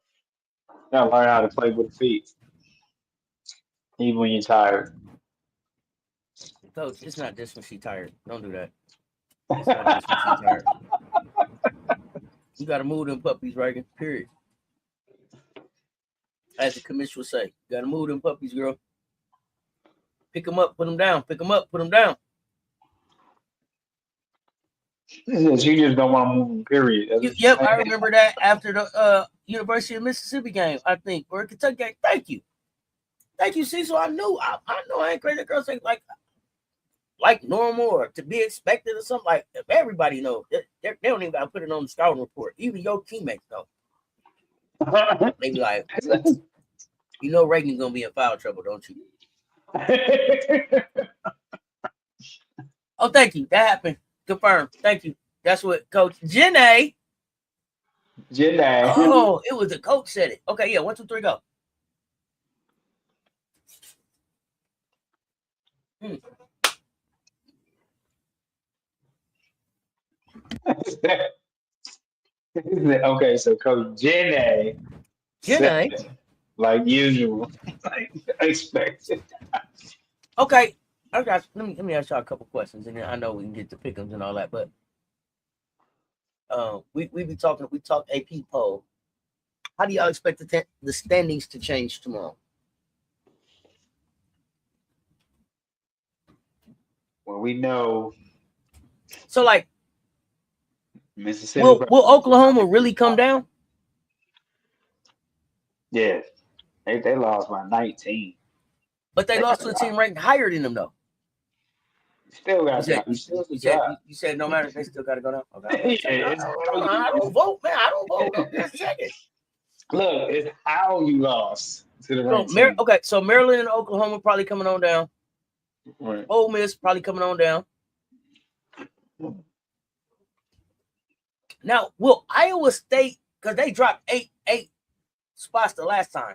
you gotta learn how to play with feet, even when you're tired. Coach, it's not this when she's tired. Don't do that. It's not this when she's tired. You gotta move them puppies, Reagan. Period. As the commissioner would say, you gotta move them puppies, girl. Pick them up, put them down. Pick them up, put them down. You just don't want to move them, period. Yep, I remember that after the University of Mississippi game, I think, or Kentucky game. Thank you, Cecil. I know I ain't crazy. Girls say like normal or to be expected or something. Like if everybody knows, they don't even gotta put it on the scouting report. Even your teammates know. They be like, Reagan's gonna be in foul trouble, don't you? Oh, thank you. That happened. Confirmed. Thank you. That's what Coach Jenny. Oh, it was the coach said it. Okay, yeah. 1, 2, 3, go. Okay, so Coach Jenny, like usual, like expected. Okay, I got. Let me ask y'all a couple questions, and then I know we can get to pick'ems and all that. But we be talking. We talked AP poll. How do y'all expect the standings to change tomorrow? Well, we know. So, like, Mississippi. Will Oklahoma really come down? Yeah, they lost by 19. But they lost to a team ranked higher than them, though. Still got you said no matter, they still got to go down. Okay. I don't vote, man. I don't vote. Just check it. Look, it's how you lost to the ranked team. Okay, so Maryland and Oklahoma probably coming on down. Right. Ole Miss probably coming on down. Now, will Iowa State, because they dropped eight spots the last time,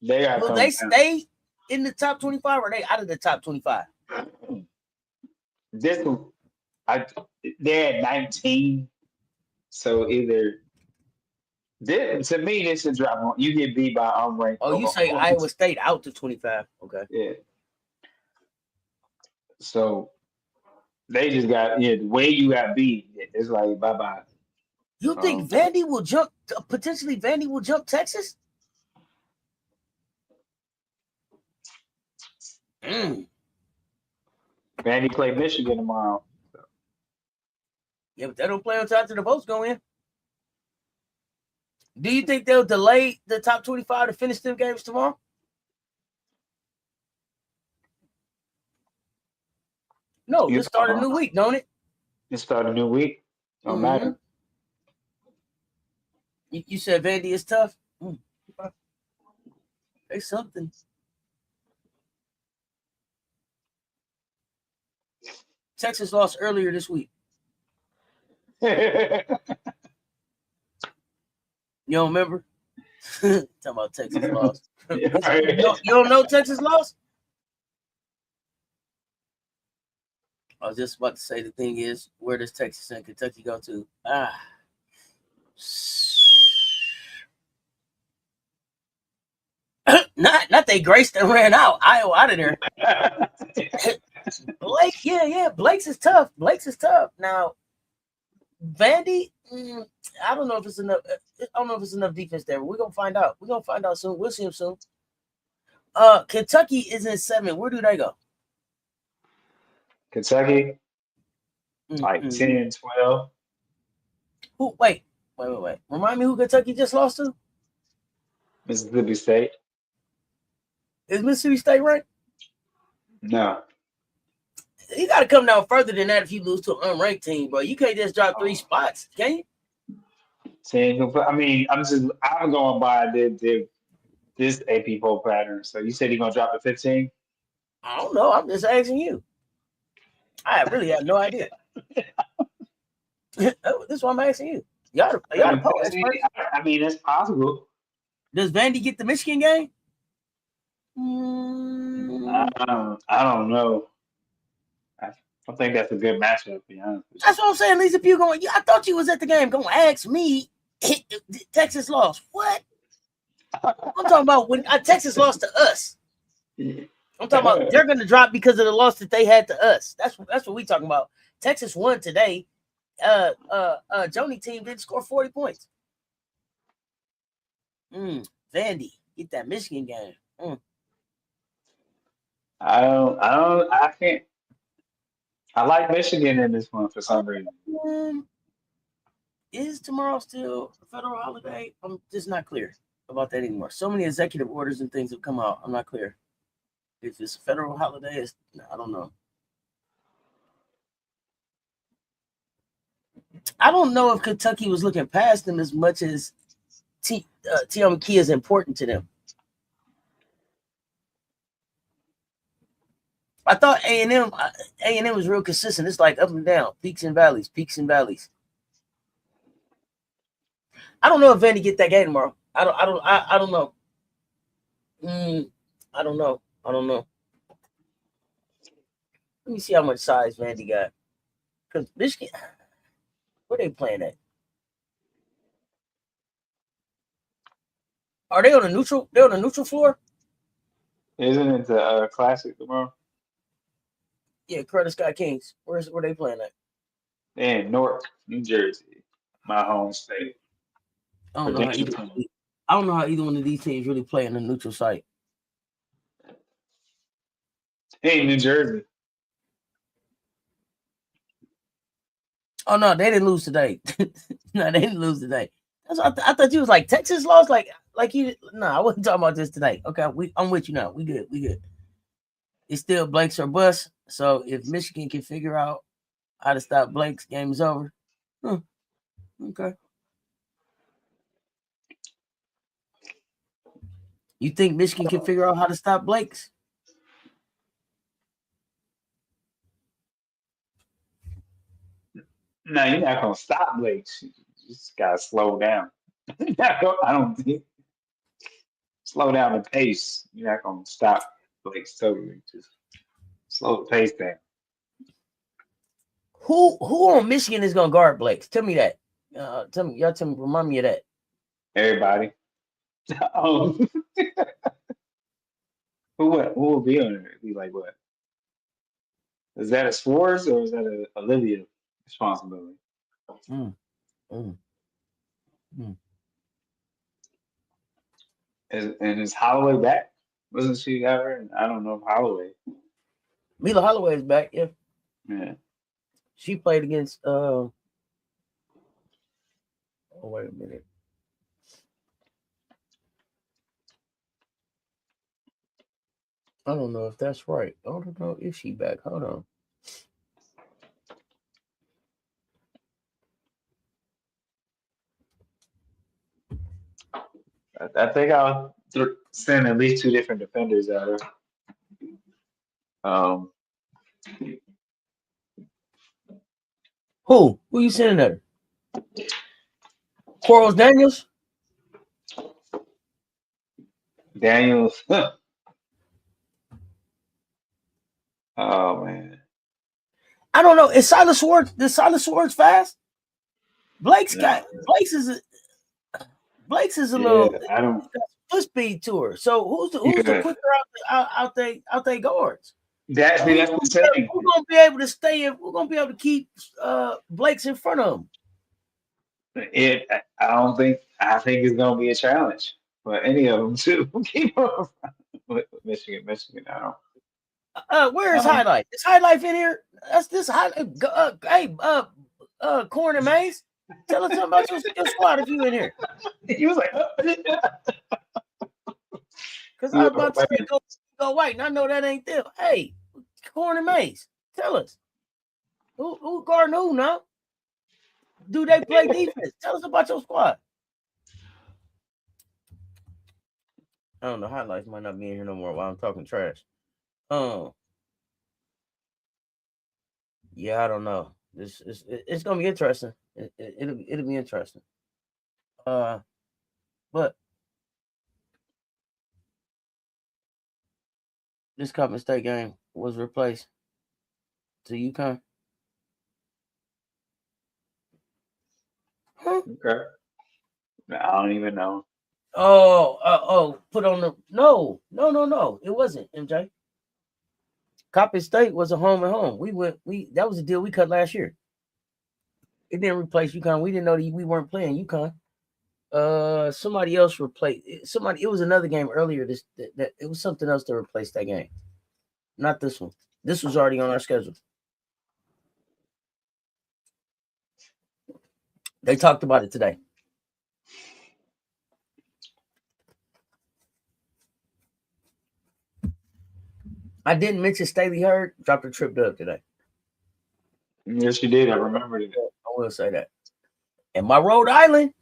will they stay in the top 25 or are they out of the top 25? I they're at 19. So to me, this is drop. You get beat by unranked Oh, you say opponents. Iowa State out to 25. Okay. Yeah. So they just got the way you got beat. It's like bye bye. You think Vandy will jump? Potentially, Vandy will jump Texas? Vandy play Michigan tomorrow. So. Yeah, but they don't play until after the votes go in. Do you think they'll delay the top 25 to finish them games tomorrow? No, just start a new week, don't it? Just start a new week. Don't matter. You said Vandy is tough. They something. Texas lost earlier this week. You don't remember? Talking about Texas lost. You don't know Texas lost? I was just about to say the thing is, where does Texas and Kentucky go to? Not they graced and ran Iowa out of there. Blake, yeah. Blake's is tough. Now, Vandy, I don't know if it's enough. I don't know if it's enough defense there. We're gonna find out. Soon. We'll see him soon. Kentucky is in 7. Where do they go? Kentucky, like 10, 12. Who? Wait. Remind me who Kentucky just lost to? Mississippi State. Is Mississippi State ranked? No. You got to come down further than that if you lose to an unranked team, bro. You can't just drop 3 spots, can you? I mean, I'm going by this AP poll pattern. So you said you're gonna drop to 15? I don't know. I'm just asking you. I really have no idea. That's why I'm asking you. Y'all the poll experts. I mean, it's possible. Does Vandy get the Michigan game? I don't know. I think that's a good matchup, to be honest. That's what I'm saying. At least if you're going, I thought you was at the game. Gonna ask me. Texas lost. What? I'm talking about when Texas lost to us. I'm talking about they're gonna drop because of the loss that they had to us. That's what we talking about. Texas won today. Joni team didn't score 40 points. Vandy, get that Michigan game. I can't. I like Michigan in this one for some reason. Is tomorrow still a federal holiday? I'm just not clear about that anymore. So many executive orders and things have come out. I'm not clear if it's a federal holiday. I don't know. I don't know if Kentucky was looking past them as much as T.O. McKee is important to them. I thought A&M was real consistent. It's like up and down, peaks and valleys. I don't know if Vandy get that game tomorrow. I don't know. I don't know. Let me see how much size Vandy got. Because Michigan, where they playing at? Are they on a neutral? They're on a neutral floor. Isn't it the Classic tomorrow? Yeah, Curtis Scott Kings. Where they playing at? In Newark, New Jersey, my home state. I don't know how either one of these teams really play in a neutral site. Hey, New Jersey. Oh no, they didn't lose today. No, they didn't lose today. I thought you was like Texas lost, like you. No, I wasn't talking about this today. Okay, I'm with you now. We good. It's still Blake's or bust. So if Michigan can figure out how to stop Blake's, game is over. Okay. You think Michigan can figure out how to stop Blake's? No, you're not gonna stop Blake's. You just gotta slow down. I don't think slow down the pace. You're not gonna stop Blake's totally. Just slow the pace down. Who on Michigan is gonna guard Blake? Tell me that. Tell me, remind me of that. Everybody. Oh, who will be on it? Be like what? Is that a Swartz or is that a Olivia responsibility? Mm, mm, mm. Is Holloway back? Wasn't she ever? I don't know if Holloway. Mila Holloway is back. Yeah, Yeah. she played against. Oh wait a minute. I don't know if that's right. I don't know if she back. Hold on. I think I'll send at least two different defenders out of. Um, Who you sending there? Quarles Daniels. Daniels. Oh man. I don't know. Is Silas Swartz? Is Silas Swartz fast? Blake's No. got Blake's is a Yeah, little I don't. foot speed to her. So who's the Yeah. quicker out they guards? That's Who's the thing. gonna be able to stay in? We're gonna be able to keep Blake's in front of him. I don't think. I think it's gonna be a challenge for any of them too. Keep on with Michigan. I don't. Where is Highlight? Is Highlight in here? That's this highlight. Hey, Corn and Maze. Tell us something about your squad if you in here. He was like, Because I was about to say go white, and I know that ain't them. Hey, Corn and Maze, tell us who guarding who now? Do they play defense? Tell us about your squad. I don't know. Highlights might not be in here no more while I'm talking trash. Yeah, I don't know. It's gonna be interesting. It'll be interesting. But this Coppin State game was replaced to UConn. Huh? okay. I don't even know. Put on the no. It wasn't MJ. Coppin State was a home and home. That was a deal we cut last year. It didn't replace UConn. We didn't know that we weren't playing UConn. Somebody else replaced somebody. It was another game earlier. That it was something else to replace that game. Not this one. This was already on our schedule. They talked about it today. I didn't mention Staley Hurd dropped a trip dub today. Yes, you did. I remembered it. I will say that. And my Rhode Island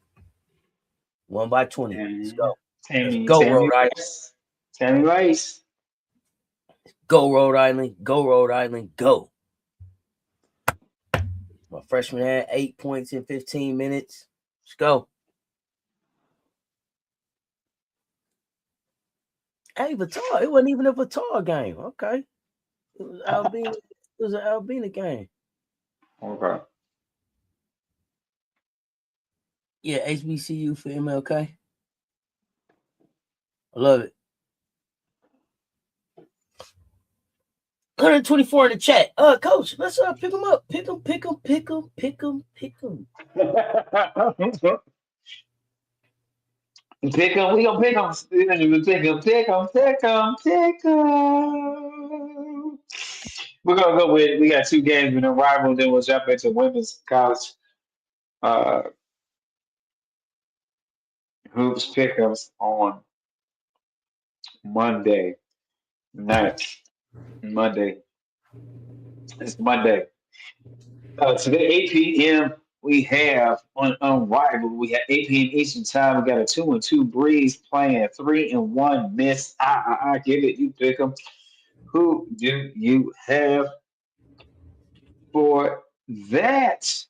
won by 20. Let's go. Tammy Rhode Island. Tammy Rice. Go Rhode Island. Go Rhode Island. Go. My freshman had 8 points in 15 minutes. Let's go. Hey, Vitar. It wasn't even a Vitar game. Okay. It was Albina. It was an Albina game. Okay. Yeah, HBCU for MLK. I love it. 124 in the chat. Coach, let's pick them up. Pick them. Pick 'em. We gonna pick 'em. Pick 'em. We're gonna go with. We got two games in a rival. Then we'll jump into women's college uh, hoops pickups on Monday night. Monday. It's Monday. Today, 8 p.m. We have on rival. We have 8 p.m. Eastern time. We got a 2-2 Breeze playing a 3-1 Miss. I give it. You pick 'em. Who do you have for that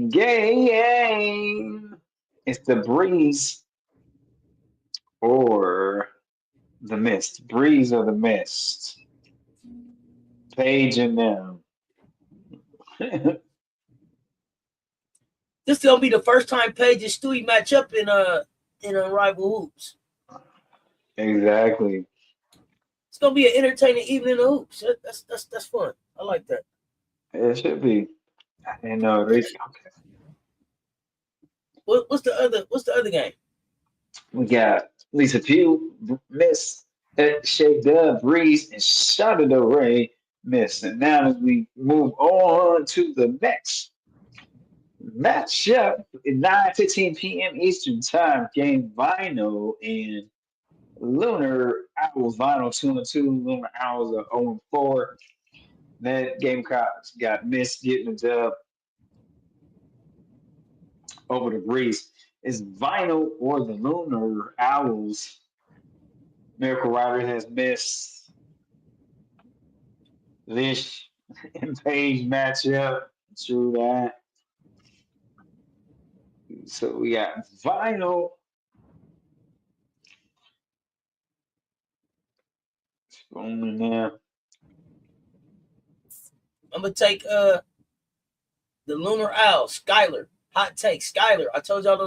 game? It's the Breeze or the Mist. Breeze or the Mist. Paige and them. This is gonna be the first time Paige and Stewie match up in rival hoops. Exactly. It's gonna be an entertaining evening of hoops. That's fun. I like that. It should be. And okay. What's the other game? We got Lisa Pugh, Miss Shea Dub, Breeze, and Shada Del Rey, Miss. And now as we move on to the next matchup at 9:15 p.m. Eastern Time, game Vinyl and Lunar Owls. Vinyl 2-2, Lunar Owls are 0-4. That Gamecocks got Miss getting the dub over the Breeze. Is Vinyl or the Lunar Owls? Miracle Rider has missed Lish and Page matchup. True that. So we got Vinyl. On there. I'm gonna take the Lunar Owl, Skyler. Hot take, Skyler. I told y'all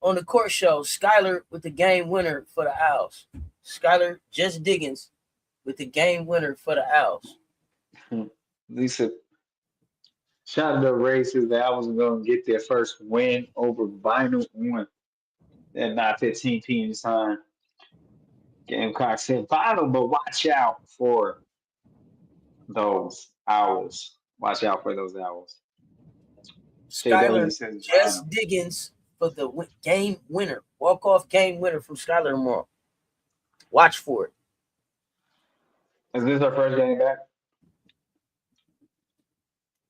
on the court show, Skyler with the game winner for the Owls. Skyler Just Diggins with the game winner for the Owls. Lisa shot the races that I was going to get their first win over Vinyl on at 9:15 p.m. time. Gamecock said Vinyl, but watch out for those Owls. Watch out for those Owls. Skyler Just Diggins for the game winner. Walk-off game winner from Skyler tomorrow. Watch for it. Is this her first game back?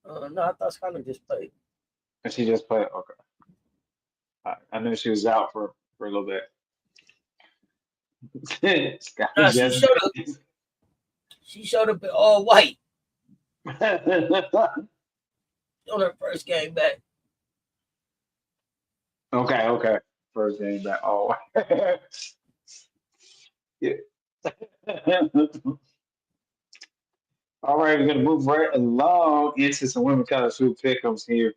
No, I thought Skyler just played. And she just played? Okay. I knew she was out for a little bit. No, she showed up in all white on her first game back. Okay. First game back. Oh. Yeah. All right, we're gonna move right along into some women college hoop pick'ems here.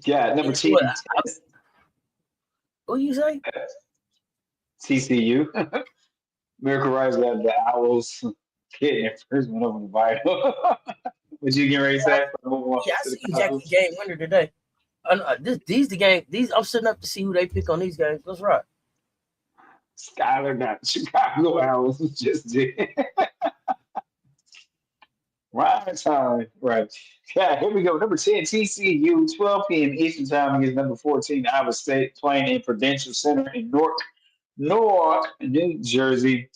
Yeah, number 10. What you say? TCU. Miracle Rise got the Owls getting their first one over the Vital. What you get ready to say? Yeah, I see Jackie game winner today. These the game. These I'm sitting up to see who they pick on these games. Let's rock. Skyler got Chicago Owls just did. Right time. Right. Yeah, here we go. Number 10, TCU, 12 p.m. Eastern Time against number 14, Iowa State, playing in Prudential Center in Newark, New Jersey.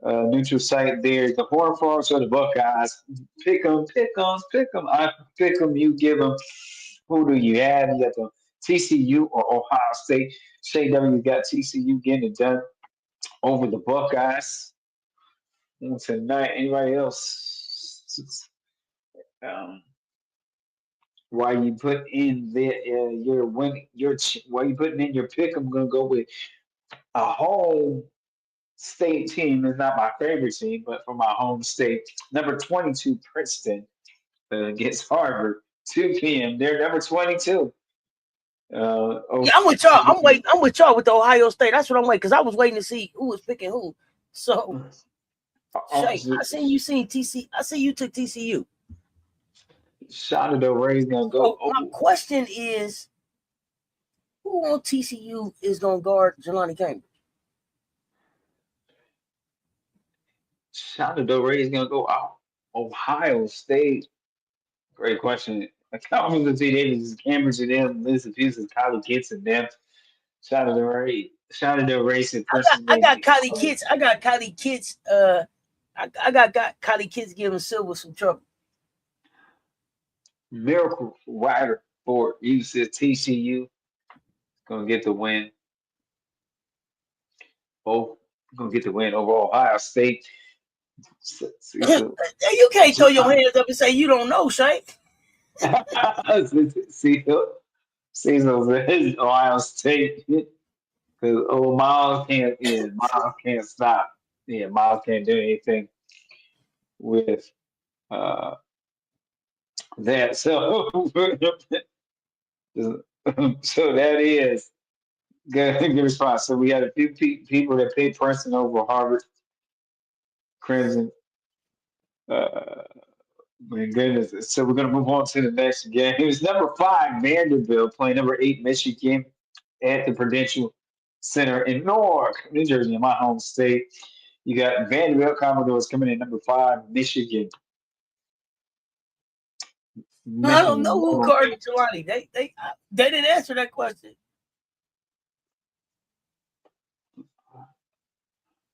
Neutral site there. The Horned Frogs or the Buckeyes. Pick them. I pick them. You give them. Who do you have? You got the TCU or Ohio State. Shay W got TCU getting it done over the Buckeyes. And tonight, anybody else? While you put in your win, while you putting in your pick, I'm gonna go with a home state team. Is not my favorite team, but for my home state, number 22 Princeton against Harvard, 2 p.m. They're number 22. Yeah, I'm with y'all. I'm with y'all with the Ohio State. That's what I'm waiting because I was waiting to see who was picking who. So, Shay, I seen you TC. I see you took TCU. Shot of the Ray's gonna go. My question is, who on TCU is gonna guard Jelani Cambridge? Shot of the Ray's gonna go out. Ohio State. Great question. I can't remember the Davis, Cambridge and them, Liz Abuses, Kylie Kitts and them. Shout out to Ray. Shout out to Ray. I got Kylie Kitts. I got Kylie Kitts. I got Kylie Kitts giving Silver some trouble. Miracle Rider for you says TCU. Gonna get the win. Oh, gonna get the win over Ohio State. You can't throw your hands up and say you don't know, Shank. See, Ohio State. Because Miles can't. Yeah, Miles can't stop. Yeah, Miles can't do anything with uh that. So so that is good response. So we had a few people that picked Princeton over Harvard Crimson. Uh, My goodness. So we're going to move on to the next game. It was number 5, Vanderbilt, playing number 8, Michigan, at the Prudential Center in Newark, New Jersey, in my home state. You got Vanderbilt Commodores coming in number 5, Michigan. I don't know Michigan who guarded Wolverines. Jelani. They didn't answer that question.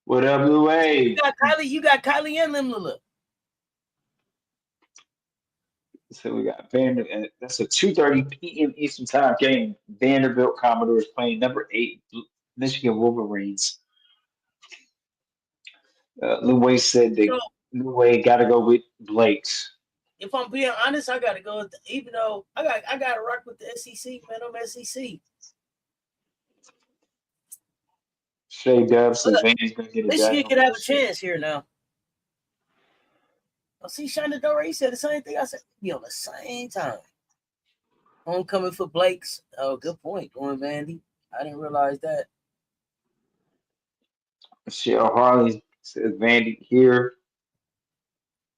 What up, Blue Wave? You got Kylie and them to look. So we got Vanderbilt. That's a 2:30 p.m. Eastern Time game. Vanderbilt Commodores playing number 8, Michigan Wolverines. Lou Wade said that So Lou Wade got to go with Blake's. if I'm being honest, I gotta go. Even though I gotta rock with the SEC, man. I'm SEC. Shay Dub said But Vandy's going to get it done Michigan on could have a Michigan. chance here now. I see Shonda Dore said the same thing. I said, be on the same time. Homecoming for Blake's. Oh, good point. Going Vandy. I didn't realize that. Michelle Harley says Vandy here.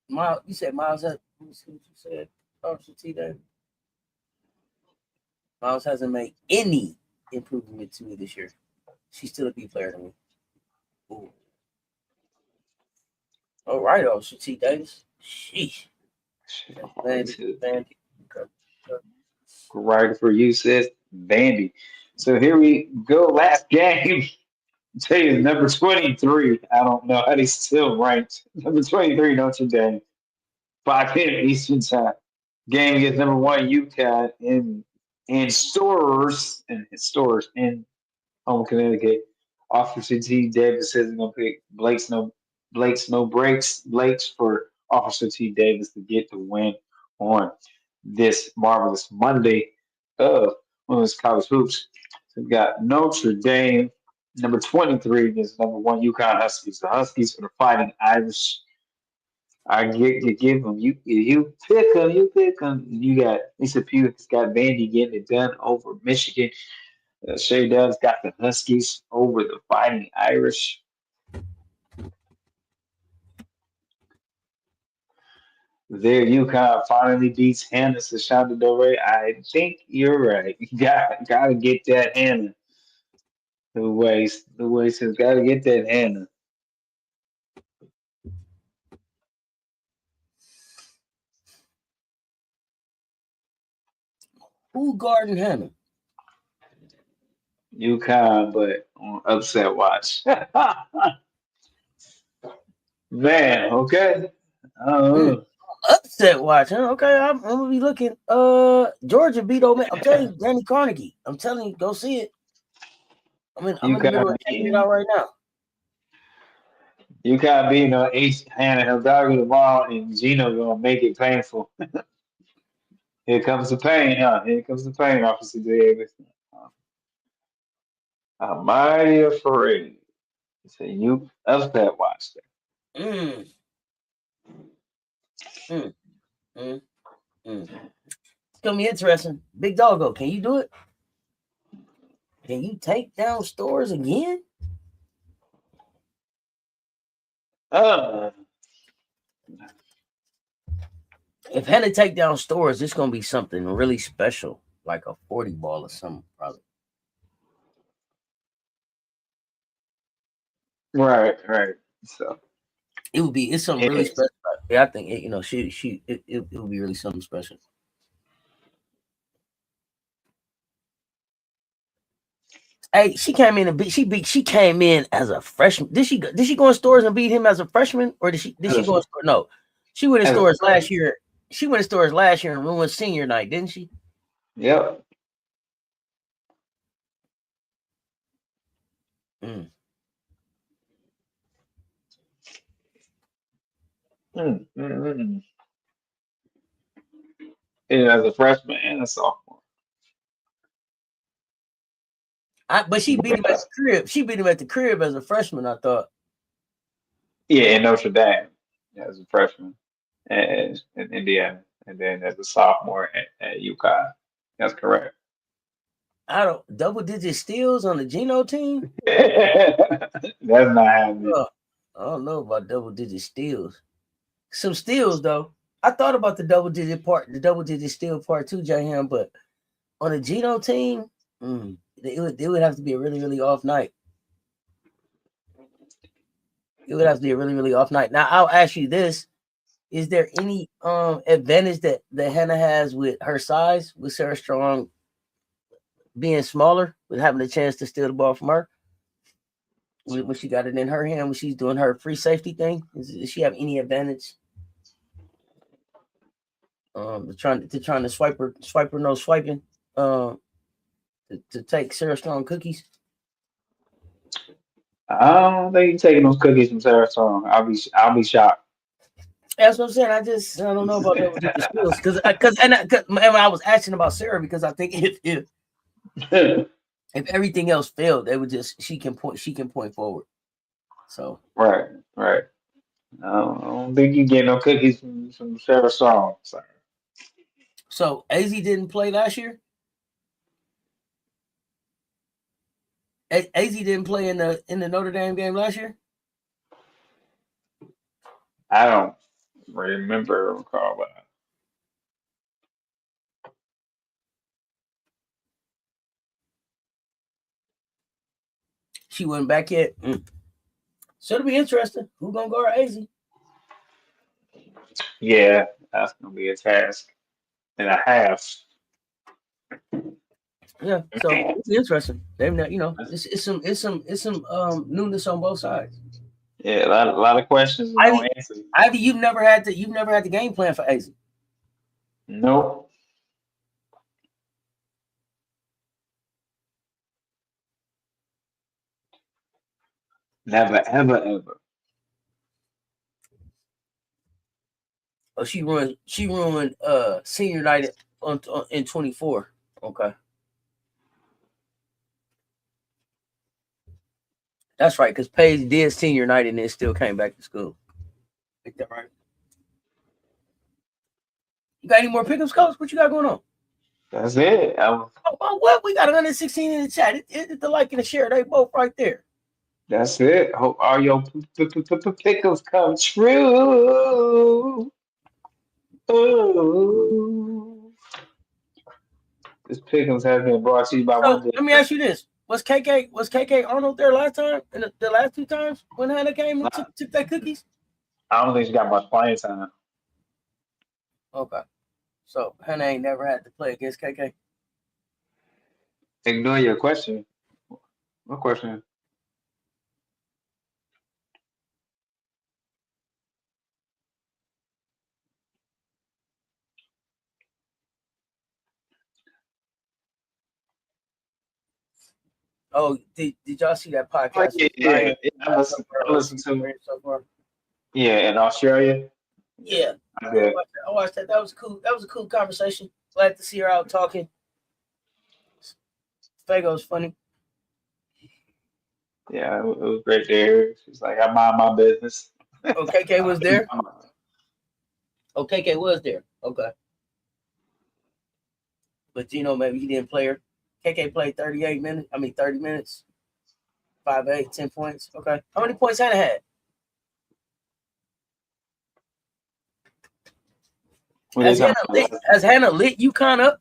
Miles, you said Miles had. Let me see what you said. Officer T. Davis. Miles hasn't made any improvement to me this year. She's still a B player to me. Ooh. All right, Officer T. Davis. Sheesh. Michelle Harley says Vandy. right for you says Vandy. So here we go. Last game. I'll tell you number 23. I don't know how he's still ranked. Number 23 Notre Dame. 5 p.m. Eastern Time. Game against number 1 UConn in stores in home Connecticut. Officer T. Davis says he's gonna pick Blake's no breaks Blake's for Officer T. Davis to get the win on this marvelous Monday of women's college hoops. So we got Notre Dame, number 23 against number 1 UConn Huskies. The Huskies for the Fighting Irish. I get to give them. You pick them. You pick them. You got Lisa Pugh has got Vandy getting it done over Michigan. Shay Dove's got the Huskies over the Fighting Irish. There, UConn finally beats Hannah Sashanda Dore. I think you're right. You gotta get that Hannah. The way says gotta get that Hannah. Who guarding Hannah? UConn, but on upset watch. Man, okay. Mm. Uh, Upset watch, huh? Okay, I'm gonna be looking. Georgia beat Ole Miss. I'm telling you, Danny Carnegie. I'm telling you, go see it. I'm in the middle UConn of checking it beating out right now. UConn beating on H Hannah Hidalgo tomorrow, and Gino gonna make it painful. Here comes the pain, huh? Here comes the pain, Officer Davis. I'm mighty afraid. So you upset watch that. Mm, mm, mm, mm. It's gonna be interesting. Big Doggo, can you do it? Can you take down stores again? Uh, If Hannah take down stores, it's gonna be something really special, like a 40 ball or something, probably. right. So It's something really yes. special. Yeah, I think it would be really something special. Hey, she came in as a freshman. Did she go in stores and beat him as a freshman, or did As she a, go in store? No, she went in as a stores last freshman. year. She went in stores last year and ruined senior night, didn't she? Yep. Mm. Mm. And as a freshman and a sophomore. But she beat him at the crib. She beat him at the crib as a freshman, I thought. Yeah, in Notre Dame as a freshman, and in Indiana, and then as a sophomore at UConn. That's correct. I don't double digit steals on the Geno team. That's not happening. I don't know about double digit steals. Some steals though. I thought about the double digit steal part too, Jahan, but on a Geno team, it would have to be a really, really off night. It would have to be a really, really off night. Now I'll ask you this. Is there any advantage that Hannah has with her size, with Sarah Strong being smaller, with having a chance to steal the ball from her? When she got it in her hand, when she's doing her free safety thing, does she have any advantage? Trying to swipe her no swiping, to take Sarah Strong cookies. I don't think you're taking those cookies from Sarah Strong. I'll be shocked. That's what I'm saying. I don't know about double digit steals because I was asking about Sarah because I think if everything else failed, they would just she can point forward. So right. I don't think you get no cookies from Sarah Strong. Sorry. So AZ didn't play last year. AZ didn't play in the Notre Dame game last year. I don't recall, but She wasn't back yet. So it'll be interesting. Who gonna guard AZ? yeah, that's gonna be a task and a half. Yeah, so it's interesting. They've not, it's some newness on both sides. Yeah, a lot of questions and no answers. Ivy, you've never had the game plan for AZ. Nope. Never, ever, ever. Oh, she ruined senior night in 24. Okay. That's right, because Paige did senior night and then still came back to school. Is that right? You got any more pickups, coach? What you got going on? That's it. What? We got 116 in the chat. It's the like and the share. They both right there. That's it. Hope all your pickups come true. Ooh. This pickums has been brought to you by So let me ask you this: Was KK Arnold there last time? And the last two times when Hannah came and took that cookies? I don't think she got much playing time. Okay, so Hannah ain't never had to play against KK. Ignore your question. What question? Oh, did y'all see that podcast? Oh, yeah. I listened to. So far. Yeah, in Australia. Yeah, I did. I watched that. That was cool. That was a cool conversation. Glad to see her out talking. Fago's funny. Yeah, it was great to hear. She's like, I mind my business. Oh, KK was there? Oh, KK was there. Okay. But maybe he didn't play her. KK played 30 minutes. 5'8", 10 points. Okay. How many points Hannah had? Has Hannah lit UConn up?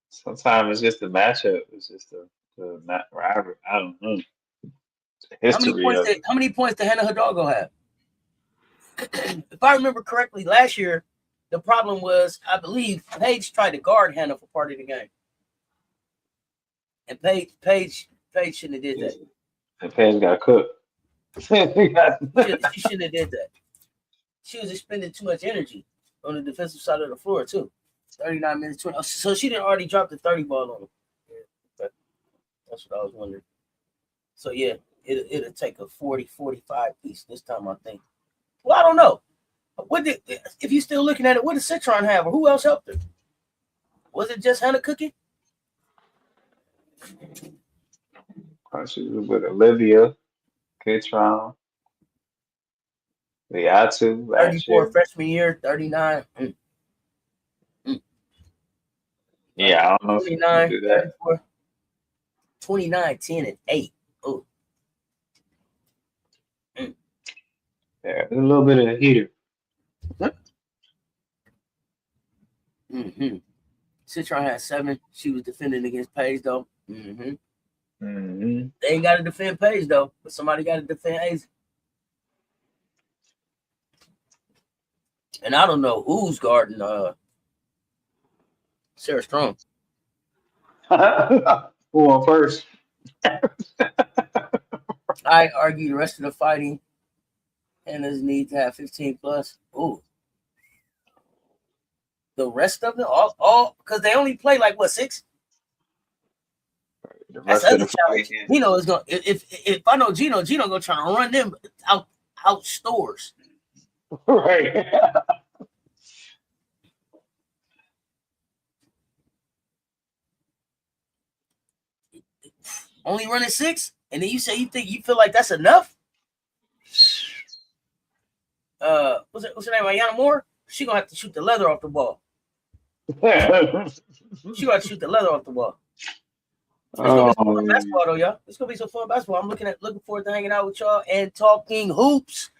Sometimes it's just a matchup. It's just the rivalry. I don't know. How many points did Hannah Hidalgo have? If I remember correctly, last year the problem was, I believe, Paige tried to guard Hannah for part of the game, and Paige shouldn't have did that. And Paige got cooked. She shouldn't have did that. She was expending too much energy on the defensive side of the floor too. 39 minutes, 20. So she didn't already drop the 30 ball on him. Yeah, that's what I was wondering. So yeah, it'll take a 40-45 piece this time, I think. Well, I don't know. What did, if you still looking at it, what did Citron have, or who else helped her? Was it just Hannah Cookie? She was with Olivia, Kitron, the Atu last 34 year. freshman year, 39. Mm. Yeah, I don't know if you can 29, do that. 34, 29, 10, and 8. Oh. Yeah, a little bit of heater. Mm-hmm. Citron had 7. She was defending against Page, though. Mm-hmm. Mm-hmm. They ain't got to defend Page, though, but somebody got to defend Ace. And I don't know who's guarding Sarah Strong. Who on first? I argue the rest of the fighting Hannah's need to have 15 plus. Ooh. The rest of them, all because they only play like what, 6? The That's rest the of the other challenge. fight. Gino is gonna if I know Gino gonna try to run them out stores. Right. Only running 6, and then you say you feel like that's enough. What's her name? Ayanna Moore. She gonna have to shoot the leather off the ball. She gonna shoot the leather off the ball. It's gonna be some fun basketball though, y'all. It's gonna be some fun basketball. I'm looking forward to hanging out with y'all and talking hoops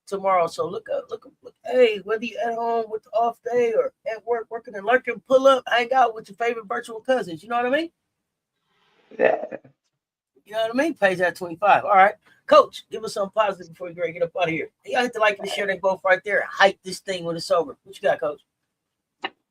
tomorrow. So look. Hey, whether you at home with the off day or at work working and lurking, pull up, hang out with your favorite virtual cousins. You know what I mean? Yeah. You know what I mean? Pays at 25. All right. Coach, give us something positive before we get up out of here. Y'all hit the like and the share. They both right there. Hype this thing when it's over. What you got, Coach?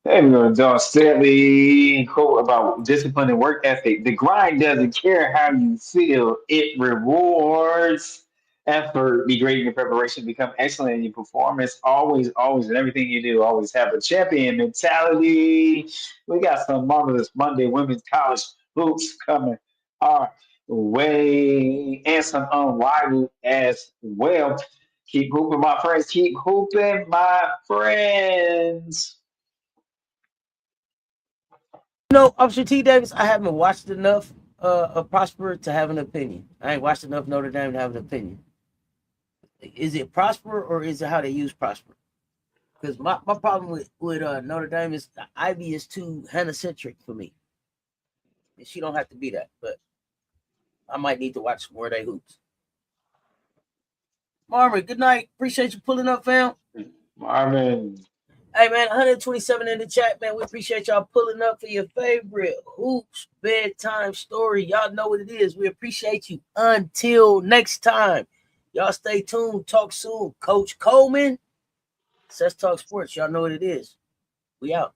Hey, we're going to Don Stanley quote about discipline and work ethic. The grind doesn't care how you feel, it rewards effort. Be great in your preparation, become excellent in your performance. Always, always, in everything you do, always have a champion mentality. We got some marvelous Monday women's college hoops coming our way and some unrivaled as well. Keep hooping, my friends. Keep hooping, my friends. Officer T. Davis, I haven't watched enough of Prosper to have an opinion. I ain't watched enough Notre Dame to have an opinion. Is it Prosper or is it how they use Prosper? Because my problem with Notre Dame is Ivy is too Hannah-centric for me. And she don't have to be that, but I might need to watch more of their hoops. Marvin, good night. Appreciate you pulling up, fam. Marvin. Hey, man, 127 in the chat, man. We appreciate y'all pulling up for your favorite hoops bedtime story. Y'all know what it is. We appreciate you. Until next time, y'all stay tuned. Talk soon. Coach Coleman, Let's Talk Sports. Y'all know what it is. We out.